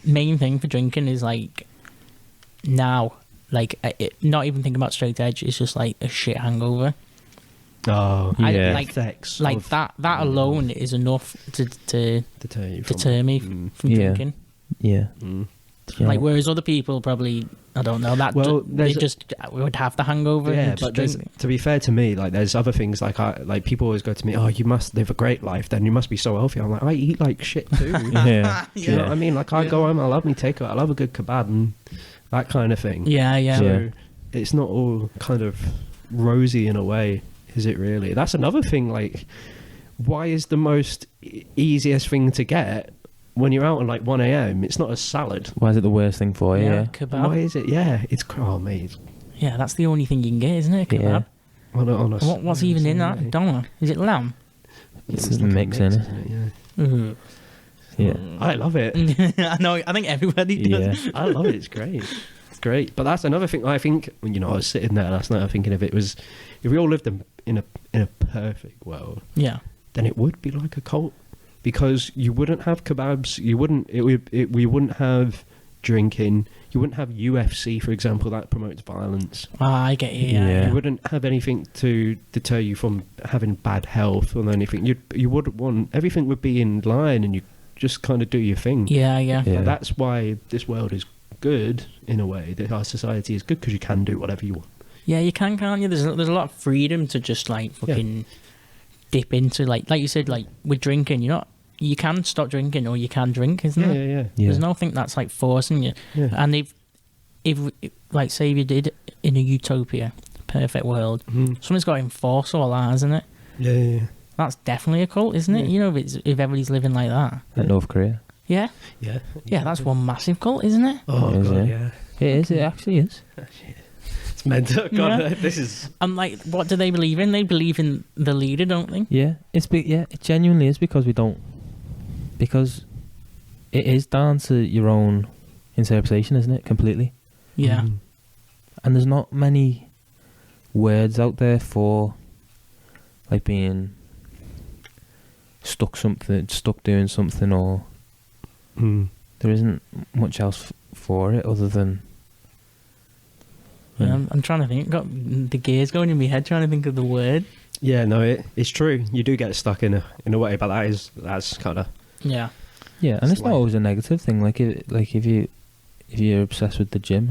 Speaker 3: main thing for drinking is, like, now, like, not even thinking about straight edge, it's just, like, a shit hangover.
Speaker 1: Oh,
Speaker 2: yeah.
Speaker 1: Effects
Speaker 3: like that alone is enough to deter me from drinking.
Speaker 2: Yeah.
Speaker 3: Like, whereas other people probably, I don't know, that they just would have the hangover.
Speaker 1: Yeah, but to be fair to me, like, there's other things, like people always go to me, oh, you must live a great life, then you must be so healthy. I'm like, I eat like shit too.
Speaker 2: Yeah.
Speaker 1: Do you know what I mean? Like, I go home, I love me takeout, I love a good kebab and that kind of thing.
Speaker 3: Yeah.
Speaker 1: So it's not all kind of rosy in a way, is it really? That's another thing, like, why is the most easiest thing to get when you're out at like 1 a.m, it's not a salad?
Speaker 2: Why is it the worst thing for you? Yeah.
Speaker 3: Kebab.
Speaker 1: Why is it? Yeah, it's mate.
Speaker 3: Yeah, that's the only thing you can get, isn't it? Kebab.
Speaker 1: Yeah.
Speaker 3: What's even in that? I don't know. Is it lamb?
Speaker 2: It's a mix in it.
Speaker 1: Yeah.
Speaker 3: Mm.
Speaker 2: Yeah.
Speaker 1: I love it.
Speaker 3: I know. I think everybody does.
Speaker 1: Yeah. I love it. It's great. It's great. But that's another thing. I think, I was sitting there last night thinking, if we all lived in a perfect world, then it would be like a cult. Because you wouldn't have kebabs, we wouldn't have drinking, you wouldn't have UFC, for example, that promotes violence.
Speaker 3: I get you. Yeah.
Speaker 1: You wouldn't have anything to deter you from having bad health or anything. You wouldn't want, everything would be in line, and you just kind of do your thing.
Speaker 3: Yeah.
Speaker 1: That's why this world is good in a way. That our society is good because you can do whatever you want.
Speaker 3: Yeah, you can, can't you? There's a lot of freedom to just like fucking dip into, like you said, like with drinking, you can stop drinking or you can drink, isn't it?
Speaker 1: Yeah.
Speaker 3: There's nothing that's like forcing you.
Speaker 1: Yeah.
Speaker 3: And if like, say you did in a utopia, perfect world, someone's got to enforce all that, hasn't it?
Speaker 1: Yeah.
Speaker 3: That's definitely a cult, isn't it? If everybody's living like that.
Speaker 2: Like North Korea.
Speaker 3: Yeah.
Speaker 1: Yeah.
Speaker 3: Yeah, that's one massive cult, isn't it?
Speaker 1: Oh, God, yeah.
Speaker 2: It is. It actually is.
Speaker 1: It's mental. God, this is...
Speaker 3: And like, what do they believe in? They believe in the leader, don't they?
Speaker 2: Yeah. It genuinely is, because we don't... Because it is down to your own interpretation, isn't it? Completely.
Speaker 3: Yeah.
Speaker 2: And there's not many words out there for, like, being stuck doing something, or there isn't much else for it other than...
Speaker 3: Yeah, I'm trying to think. Got the gears going in my head trying to think of the word.
Speaker 1: Yeah, no, it's true. You do get stuck in a way, but that's kind of...
Speaker 3: Yeah,
Speaker 2: and it's not always a negative thing. Like if you're obsessed with the gym,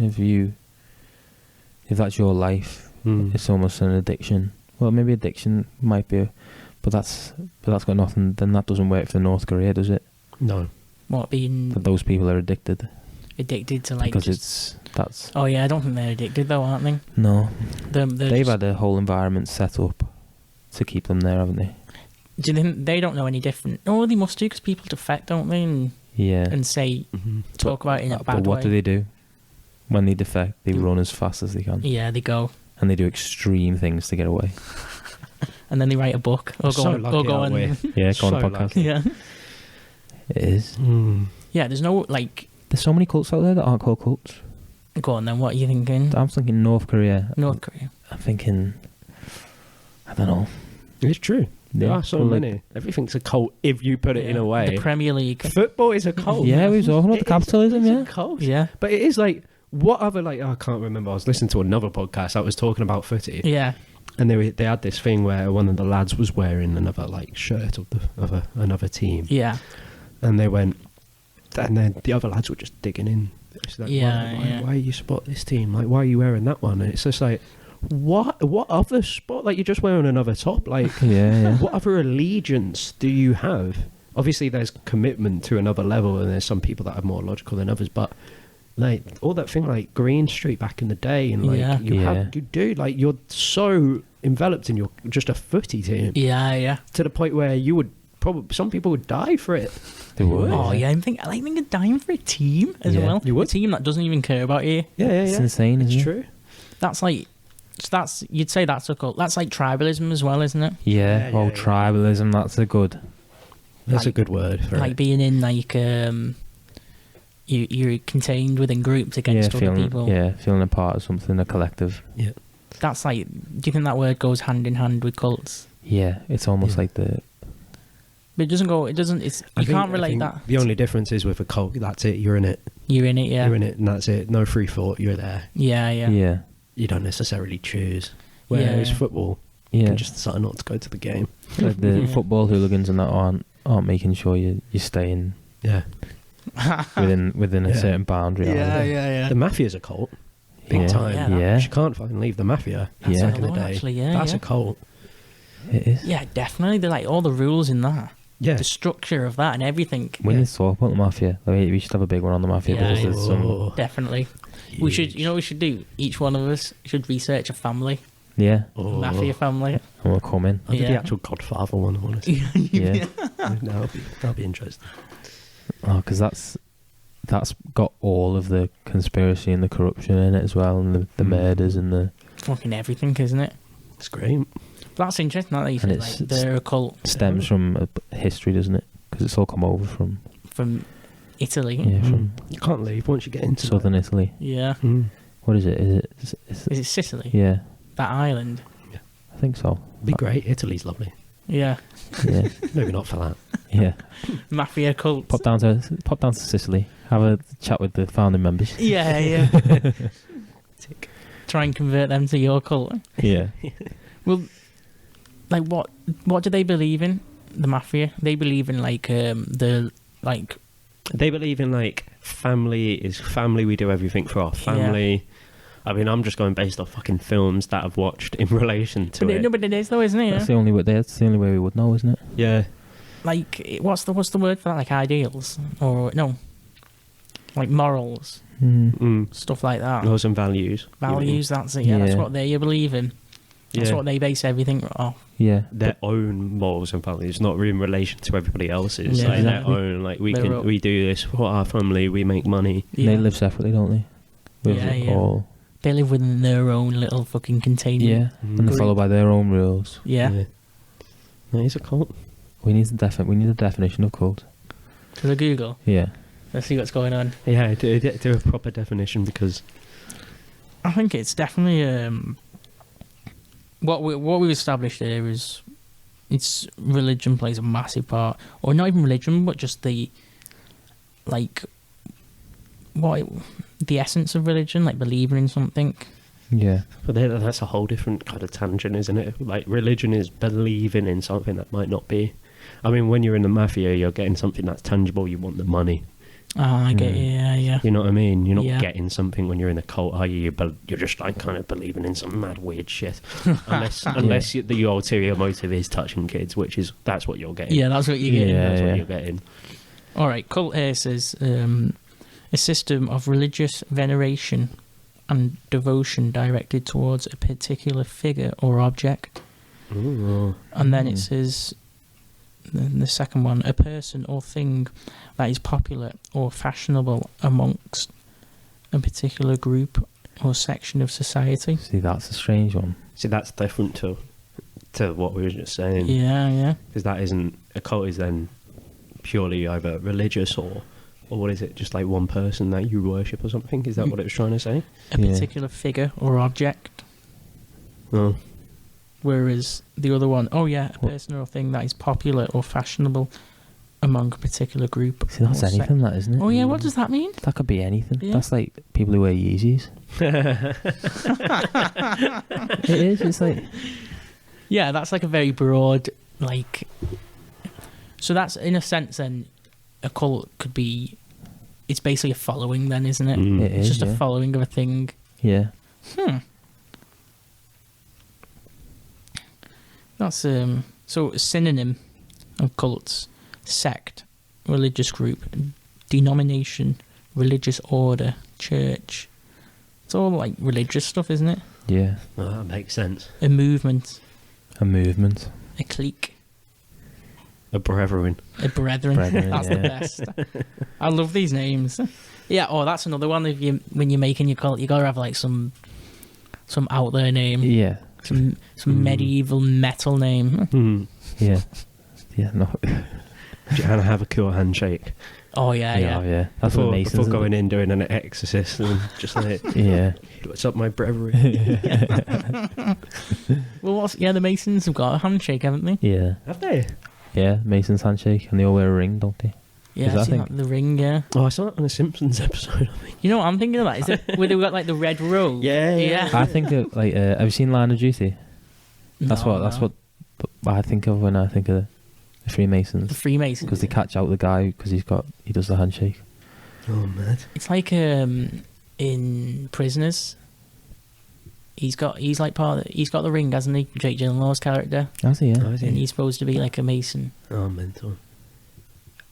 Speaker 2: if that's your life, it's almost an addiction. Well, maybe addiction might be, but that's got nothing. Then that doesn't work for North Korea, does it?
Speaker 1: No.
Speaker 3: What, being...
Speaker 2: But those people are addicted.
Speaker 3: Addicted to, like...
Speaker 2: Because that's...
Speaker 3: Oh yeah, I don't think they're addicted though, aren't they?
Speaker 2: No.
Speaker 3: They've
Speaker 2: had a whole environment set up to keep them there, haven't they?
Speaker 3: Do you think they don't know any different? Oh, they must do, because people defect, don't they? And say, talk about it in a bad way.
Speaker 2: But what do they do? When they defect, they run as fast as they can.
Speaker 3: Yeah, they go.
Speaker 2: And they do extreme things to get away.
Speaker 3: And then they write a book. Or go on.
Speaker 2: Yeah, go on a podcast.
Speaker 3: Lucky. Yeah.
Speaker 2: It is.
Speaker 3: Yeah, there's no, like...
Speaker 2: There's so many cults out there that aren't called cults.
Speaker 3: Go on then, what are you thinking?
Speaker 2: I'm thinking North Korea.
Speaker 3: North Korea.
Speaker 2: I'm thinking... I don't know.
Speaker 1: It's true. There are so many. Everything's a cult if you put it in a way.
Speaker 3: The Premier League.
Speaker 1: Football is a cult.
Speaker 2: Yeah, we were talking about the capitalism,
Speaker 1: It's a cult.
Speaker 3: Yeah.
Speaker 1: But it is like, what other, like, I can't remember. I was listening to another podcast that was talking about footy.
Speaker 3: Yeah.
Speaker 1: And they had this thing where one of the lads was wearing another, like, shirt of another team.
Speaker 3: Yeah.
Speaker 1: And they went, and then the other lads were just digging in. It's like, why you support this team? Like, why are you wearing that one? And it's just like, what other sport? Like, you're just wearing another top. Like, what other allegiance do you have? Obviously, there's commitment to another level, and there's some people that are more logical than others. But like all that thing, like Green Street back in the day, and like you're so enveloped in your just a footy team.
Speaker 3: Yeah.
Speaker 1: To the point where you would probably some people would die for it.
Speaker 2: They would.
Speaker 3: Oh yeah, I think dying for a team as well.
Speaker 1: You would.
Speaker 3: A team that doesn't even care about you.
Speaker 1: Yeah.
Speaker 2: It's insane.
Speaker 1: It's
Speaker 2: isn't
Speaker 1: true.
Speaker 3: That's like, so you'd say that's a cult. That's like tribalism as well, isn't it?
Speaker 2: Yeah. Tribalism. That's a good
Speaker 1: word for
Speaker 3: like
Speaker 1: it.
Speaker 3: being in like you're contained within groups against other people.
Speaker 2: Yeah, feeling a part of something, a collective.
Speaker 1: Yeah.
Speaker 3: That's like. Do you think that word goes hand in hand with cults?
Speaker 2: Yeah, it's almost like the.
Speaker 3: But it doesn't go. It doesn't. You can't relate that.
Speaker 1: The only difference is with a cult. That's it. You're in it.
Speaker 3: You're in it. Yeah.
Speaker 1: You're in it, and that's it. No free thought. You're there.
Speaker 3: Yeah.
Speaker 1: You don't necessarily choose. Whereas football, you can just decide not to go to the game.
Speaker 2: Like the football hooligans and that aren't making sure you stay in.
Speaker 1: Yeah.
Speaker 2: within a certain boundary.
Speaker 3: Yeah.
Speaker 1: The mafia's a cult. Big time.
Speaker 2: Yeah.
Speaker 1: You can't fucking leave the mafia.
Speaker 3: That's
Speaker 1: Back in the day.
Speaker 3: actually,
Speaker 1: That's a cult.
Speaker 2: It is.
Speaker 3: Yeah, definitely. They're like all the rules in that.
Speaker 1: Yeah.
Speaker 3: The structure of that and everything.
Speaker 2: We need to talk about the mafia. I mean, we should have a big one on the mafia because there's some.
Speaker 3: Definitely. We should. You know what we should do? Each one of us should research a family.
Speaker 2: Yeah.
Speaker 3: Mafia family.
Speaker 2: And we'll come in.
Speaker 1: I'll do the actual Godfather one, I want to see.
Speaker 2: Yeah.
Speaker 1: That'll be interesting.
Speaker 2: Oh, because that's got all of the conspiracy and the corruption in it as well, and the murders and the
Speaker 3: fucking everything, isn't it?
Speaker 1: It's great.
Speaker 3: That's interesting. That you said, like, they're a cult.
Speaker 2: Stems from history, doesn't it? Because it's all come over from
Speaker 3: Italy.
Speaker 2: Yeah, from
Speaker 1: you can't leave once you get into
Speaker 2: southern Italy.
Speaker 3: Yeah.
Speaker 2: What is it? Is
Speaker 3: it Sicily?
Speaker 2: Yeah.
Speaker 3: That island.
Speaker 1: Yeah.
Speaker 2: I think so.
Speaker 1: It'd be great. Italy's lovely.
Speaker 3: Yeah.
Speaker 2: Yeah.
Speaker 1: Maybe not for that.
Speaker 2: Yeah.
Speaker 3: Mafia cult.
Speaker 2: Pop down to Sicily. Have a chat with the founding members.
Speaker 3: Yeah. Try and convert them to your cult.
Speaker 2: Yeah.
Speaker 3: Well, like what do they believe in? The mafia? They believe in like the like.
Speaker 1: They believe in like family is family. We do everything for our family. Yeah. I mean, I'm just going based off fucking films that I've watched in relation to it.
Speaker 3: No, but it is though, isn't it?
Speaker 2: That's the only way. That's the only way we would know, isn't it?
Speaker 1: Yeah.
Speaker 3: Like, what's the word for that? Like ideals or no? Like morals, stuff like that.
Speaker 1: Laws and values.
Speaker 3: Values. That's it. Yeah, that's what they believe in. That's what they base everything off.
Speaker 2: Yeah,
Speaker 1: their own morals and values, not in relation to everybody else's.
Speaker 3: Yeah,
Speaker 1: like their own. Like we do this for our family. We make money.
Speaker 2: Yeah. They live separately, don't they? All...
Speaker 3: They live within their own little fucking container.
Speaker 2: Yeah, and they follow by their own rules.
Speaker 3: Yeah.
Speaker 1: No, it's a cult.
Speaker 2: We need a definition of cult.
Speaker 3: To the Google.
Speaker 2: Yeah.
Speaker 3: Let's see what's going on.
Speaker 1: Yeah, do a proper definition because
Speaker 3: I think it's definitely what we established here is it's religion plays a massive part, or not even religion, but just the essence of religion, like believing in something.
Speaker 2: Yeah,
Speaker 1: but that's a whole different kind of tangent, isn't it? Like religion is believing in something that might not be. I mean, when you're in the mafia, you're getting something that's tangible. You want the money.
Speaker 3: I get yeah.
Speaker 1: You know what I mean? You're not getting something when you're in a cult, are you? You're just like kind of believing in some mad weird shit. Unless the ulterior motive is touching kids, that's what you're getting.
Speaker 3: Yeah, that's what you're getting.
Speaker 1: That's what you're getting.
Speaker 3: All right, cult here says a system of religious veneration and devotion directed towards a particular figure or object.
Speaker 1: Ooh.
Speaker 3: And then it says the second one, a person or thing that is popular or fashionable amongst a particular group or section of society.
Speaker 2: See, that's a strange one.
Speaker 1: See, that's different to what we were just saying.
Speaker 3: Yeah.
Speaker 1: Because that isn't... A cult is then purely either religious or what is it? Just like one person that you worship or something? Is that what it was trying to say?
Speaker 3: A particular figure or object.
Speaker 1: Oh.
Speaker 3: Whereas the other one, a person or thing that is popular or fashionable among a particular group.
Speaker 2: See, that's anything, that, isn't it?
Speaker 3: Oh, yeah, what does that mean?
Speaker 2: That could be anything.
Speaker 3: Yeah.
Speaker 2: That's like people who wear Yeezys. It is, it's like...
Speaker 3: Yeah, that's like a very broad, like... So that's, in a sense, then, a cult could be... It's basically a following, then, isn't it?
Speaker 2: It's
Speaker 3: just a following of a thing.
Speaker 2: Yeah.
Speaker 3: That's so a synonym of cults: sect, religious group, denomination, religious order, church. It's all like religious stuff, isn't it?
Speaker 2: Yeah.
Speaker 1: Oh, that makes sense.
Speaker 3: A movement. A clique.
Speaker 1: A brethren.
Speaker 3: A brethren. That's the best. I love these names. Yeah. Oh, that's another one. When you're making your cult, you gotta have like some some out there name.
Speaker 2: Yeah.
Speaker 3: Some medieval metal name.
Speaker 2: Yeah. Yeah, no.
Speaker 1: And have a cool handshake.
Speaker 3: Oh, yeah.
Speaker 2: That's what Masons
Speaker 1: before going in doing an exorcist and just like,
Speaker 2: yeah.
Speaker 1: What's up, my brethren?
Speaker 3: Well, the Masons have got a handshake, haven't they?
Speaker 2: Yeah.
Speaker 1: Have they?
Speaker 2: Yeah, Masons handshake, and they all wear a ring, don't they?
Speaker 3: Yeah, I seen the ring, yeah.
Speaker 1: Oh, I saw that on a Simpsons episode, I think.
Speaker 3: You know what I'm thinking about? Is it where they've got like the red robe?
Speaker 1: Yeah.
Speaker 2: I think of, like, have you seen Line of Duty? That's what I think of when I think of the Freemasons.
Speaker 3: The Freemasons.
Speaker 2: Because they catch out the guy because he does the handshake.
Speaker 1: Oh, man.
Speaker 3: It's like in Prisoners. He's got the ring, hasn't he? Jake Gyllenhaal's character.
Speaker 2: Has he? Yeah.
Speaker 3: And he's supposed to be like a Mason.
Speaker 1: Oh, mental.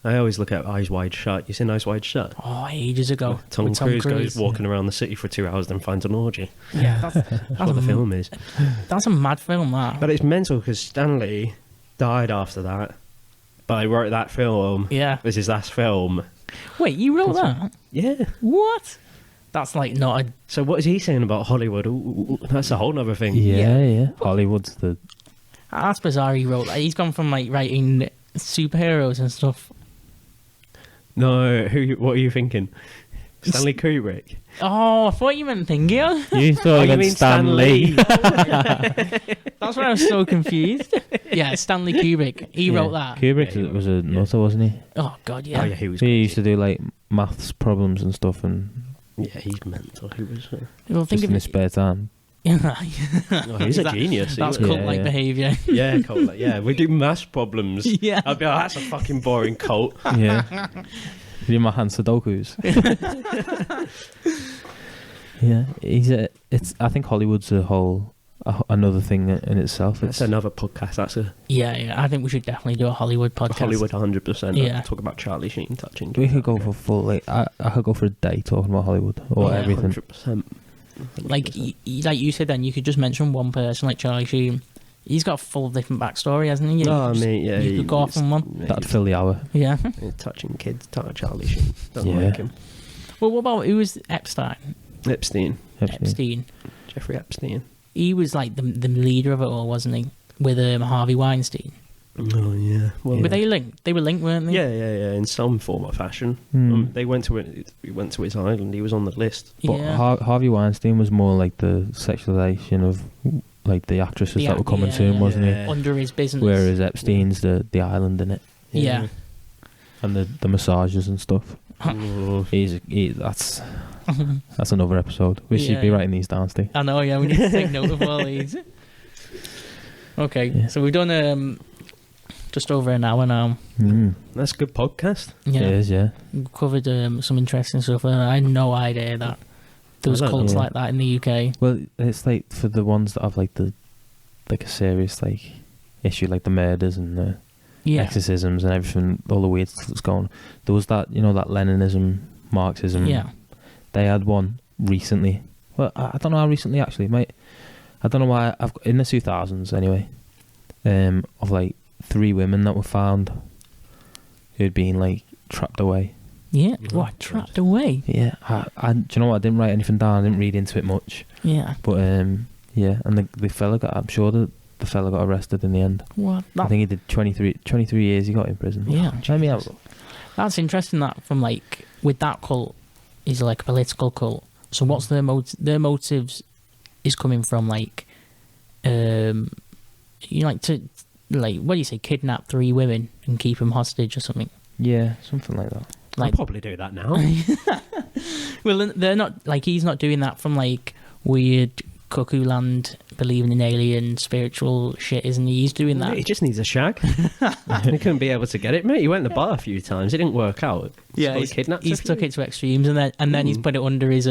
Speaker 1: I always look at Eyes Wide Shut. You seen Eyes Wide Shut?
Speaker 3: Oh, ages ago.
Speaker 1: Tom Cruise goes walking around the city for 2 hours, then finds an orgy.
Speaker 3: Yeah,
Speaker 1: that's what the film is.
Speaker 3: That's a mad film, that.
Speaker 1: But it's mental because Stanley died after that. But he wrote that film.
Speaker 3: Yeah.
Speaker 1: This is his last film.
Speaker 3: Wait, you wrote that?
Speaker 1: Yeah.
Speaker 3: What? That's like not a...
Speaker 1: So what is he saying about Hollywood? Ooh, that's a whole other thing.
Speaker 2: Yeah. Hollywood's the...
Speaker 3: That's bizarre he wrote that. He's gone from like writing superheroes and stuff.
Speaker 1: No, what are you thinking? Stanley Kubrick?
Speaker 3: Oh, I thought you meant Thingy.
Speaker 2: You thought you meant Stan Lee.
Speaker 3: That's why I was so confused. Yeah, Stanley Kubrick. He wrote that.
Speaker 2: Kubrick was a nutter, wasn't he?
Speaker 3: Oh, God, yeah.
Speaker 1: Oh, yeah, he was.
Speaker 2: He used to do like maths problems and stuff, and
Speaker 1: yeah, he's mental. He was.
Speaker 3: Well, think
Speaker 2: just in his spare time.
Speaker 1: Oh, he's a genius.
Speaker 3: That's cult-like behaviour.
Speaker 1: Yeah, cult-like. Yeah, we do maths problems.
Speaker 3: Yeah.
Speaker 1: I'd be like, that's a fucking boring cult.
Speaker 2: Yeah. Do my hand Sudokus. Yeah, I think Hollywood's another thing in itself.
Speaker 1: It's another podcast.
Speaker 3: Yeah. I think we should definitely do a Hollywood podcast.
Speaker 1: Hollywood, 100%.
Speaker 3: Yeah.
Speaker 1: Talk about Charlie Sheen touching.
Speaker 2: We could go for full. Like I could go for a day talking about Hollywood or everything.
Speaker 1: 100%.
Speaker 3: Like you said, then you could just mention one person like Charlie Sheen. He's got a full different backstory, hasn't he? You could go off on one.
Speaker 2: That'd fill the hour.
Speaker 3: Yeah.
Speaker 1: Touching kids, Charlie Sheen. Don't like him.
Speaker 3: Well, what about, who was Epstein?
Speaker 1: Epstein. Jeffrey Epstein.
Speaker 3: He was like the leader of it all, wasn't he? With Harvey Weinstein.
Speaker 1: Oh, yeah. Well,
Speaker 3: were they linked? They were linked, weren't they?
Speaker 1: Yeah. In some form or fashion. They went to it. We went to his island. He was on the list.
Speaker 2: But Harvey Weinstein was more like the sexualization of like the actresses that were coming to him, wasn't he?
Speaker 3: Under his business.
Speaker 2: Whereas Epstein's the island in it.
Speaker 3: Yeah.
Speaker 2: And the massages and stuff. That's another episode. We should be writing these down, Steve.
Speaker 3: I know, yeah. We need to take note of all these. Okay, so we've done just over an hour now.
Speaker 1: That's a good podcast.
Speaker 3: Yeah.
Speaker 2: It is, yeah.
Speaker 3: We've covered some interesting stuff. I had no idea that there was cults like that in the UK.
Speaker 2: Well, it's like for the ones that have like a serious like issue, like the murders and the exorcisms and everything, all the weird stuff that's going on. There was that, that Leninism, Marxism.
Speaker 3: Yeah.
Speaker 2: They had one recently. Well, I don't know how recently actually, mate. I don't know why. I've got, in the 2000s anyway, of like 3 women that were found who'd been like trapped away.
Speaker 3: Yeah. What? Trapped away?
Speaker 2: Yeah. I do you know what? I didn't write anything down. I didn't read into it much.
Speaker 3: Yeah.
Speaker 2: But yeah, and the fella I'm sure the fella got arrested in the end.
Speaker 3: What?
Speaker 2: I think he did 23 years he got in prison.
Speaker 3: Yeah.
Speaker 2: Let me have.
Speaker 3: That's interesting that from like, with that cult, is like a political cult. So what's their motives is coming from like, like to, like, what do you say, kidnap 3 women and keep them hostage or something?
Speaker 2: Yeah, something like that.
Speaker 1: Like, I'll probably do that now.
Speaker 3: Well, they're not, like, he's not doing that from like weird cuckoo land believing in alien spiritual shit, isn't he? He's doing that.
Speaker 1: He just needs a shag. He couldn't be able to get it, mate. He went to the bar a few times. It didn't work out.
Speaker 3: He's took it to extremes, and then he's put it under his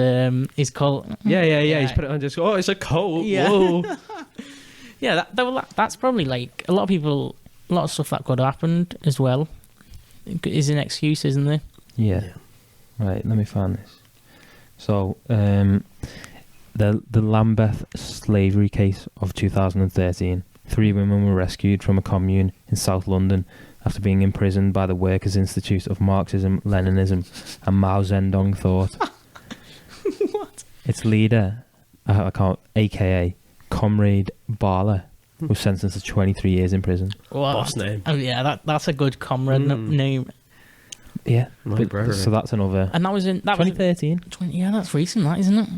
Speaker 3: cult.
Speaker 1: Yeah. He's put it under. Oh, it's a cult.
Speaker 3: Yeah.
Speaker 1: Whoa.
Speaker 3: Yeah, that's probably like a lot of stuff that could have happened as well. Is an excuse, isn't there?
Speaker 2: Yeah. Right. Let me find this. So, the Lambeth slavery case of 2013. 3 women were rescued from a commune in South London after being imprisoned by the Workers' Institute of Marxism, Leninism, and Mao Zedong thought.
Speaker 3: What?
Speaker 2: Its leader, I can't, AKA Comrade Barla, was sentenced to 23 years in prison.
Speaker 3: What?
Speaker 1: Boss name.
Speaker 3: Oh yeah, that's a good comrade name.
Speaker 2: Yeah,
Speaker 1: But,
Speaker 2: so that's another.
Speaker 3: And that was in
Speaker 2: 2013.
Speaker 3: Yeah, that's recent, that isn't it?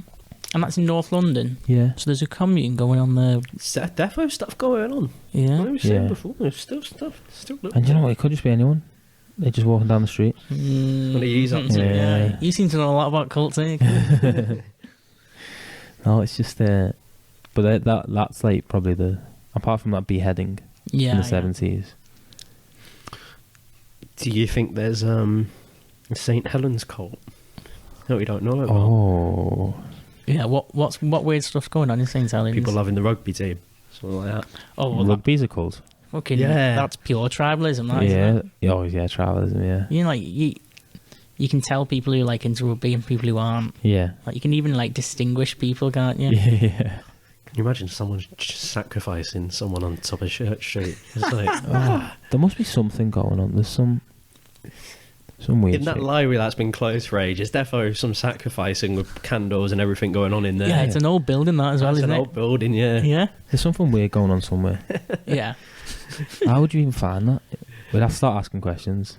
Speaker 3: And that's in North London.
Speaker 2: Yeah.
Speaker 3: So there's a commune going on there.
Speaker 1: Defo stuff going on.
Speaker 3: Yeah.
Speaker 1: Like we were saying before, there's still stuff.
Speaker 2: And you know what? It could just be anyone. They're just walking down the street.
Speaker 1: What are you up to?
Speaker 3: Yeah. You seem to know a lot about cults, eh?
Speaker 2: No, it's just but that's like probably the, apart from that beheading in the 70s.
Speaker 1: Do you think there's a St. Helens cult that we don't know about?
Speaker 2: Oh.
Speaker 3: Yeah, what weird stuff's going on in St. Helens?
Speaker 1: People loving the rugby team. Something like that.
Speaker 3: Oh, well,
Speaker 2: rugby's a cult.
Speaker 3: Fucking
Speaker 1: yeah.
Speaker 3: That's pure tribalism, that,
Speaker 2: yeah.
Speaker 3: isn't it?
Speaker 2: Oh, yeah, tribalism, yeah.
Speaker 3: You know, like, you can tell people who like into rugby and people who aren't.
Speaker 2: Yeah.
Speaker 3: Like, you can even like distinguish people, can't you?
Speaker 2: Yeah.
Speaker 1: Can you imagine someone just sacrificing someone on top of Church Street? It's like,
Speaker 2: there must be something going on. There's some weird
Speaker 1: in that
Speaker 2: shit.
Speaker 1: library that's been closed for ages, defo some sacrificing with candles and everything going on in there.
Speaker 3: Yeah, it's an old building, that as well,
Speaker 1: It's
Speaker 3: isn't
Speaker 1: an
Speaker 3: it?
Speaker 1: old building, yeah.
Speaker 3: Yeah.
Speaker 2: There's something weird going on somewhere.
Speaker 3: Yeah.
Speaker 2: How would you even find that? We'd have to start asking questions.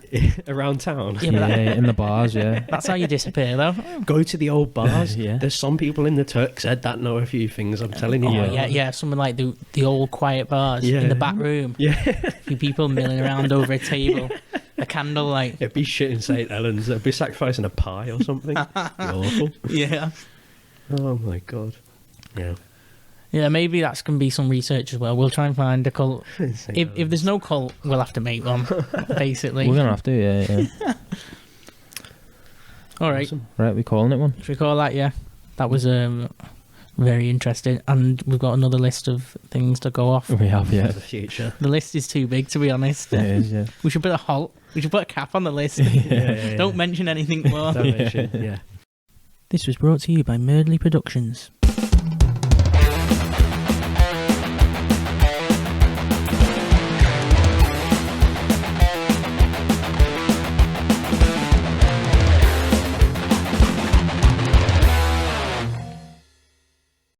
Speaker 1: Around town.
Speaker 3: Yeah, but
Speaker 2: In the bars, yeah.
Speaker 3: that's how you disappear, though.
Speaker 1: Go to the old bars.
Speaker 2: Yeah.
Speaker 1: There's some people in the Turk's Head that know a few things, I'm telling you.
Speaker 3: Oh, yeah. Something like the old quiet bars in the back room.
Speaker 1: Yeah.
Speaker 3: A few people milling around over a table. A candlelight.
Speaker 1: It'd be shit in St. Helens. They'd be sacrificing a pie or something. Awful.
Speaker 3: Yeah.
Speaker 1: Oh my god. Yeah.
Speaker 3: Yeah, maybe that's going to be some research as well. We'll try and find a cult. If there's no cult, we'll have to make one, basically.
Speaker 2: We're going to have to, yeah.
Speaker 3: All right.
Speaker 2: Awesome. Right, we calling it one?
Speaker 3: Should we call that, yeah? That was very interesting. And we've got another list of things to go off.
Speaker 2: We have, yeah.
Speaker 1: For the future.
Speaker 3: The list is too big, to be honest.
Speaker 2: It is, yeah.
Speaker 3: We should put a halt. We should put a cap on the list.
Speaker 1: Yeah.
Speaker 3: Don't mention anything more.
Speaker 1: Don't mention, yeah.
Speaker 3: This was brought to you by Merdley Productions.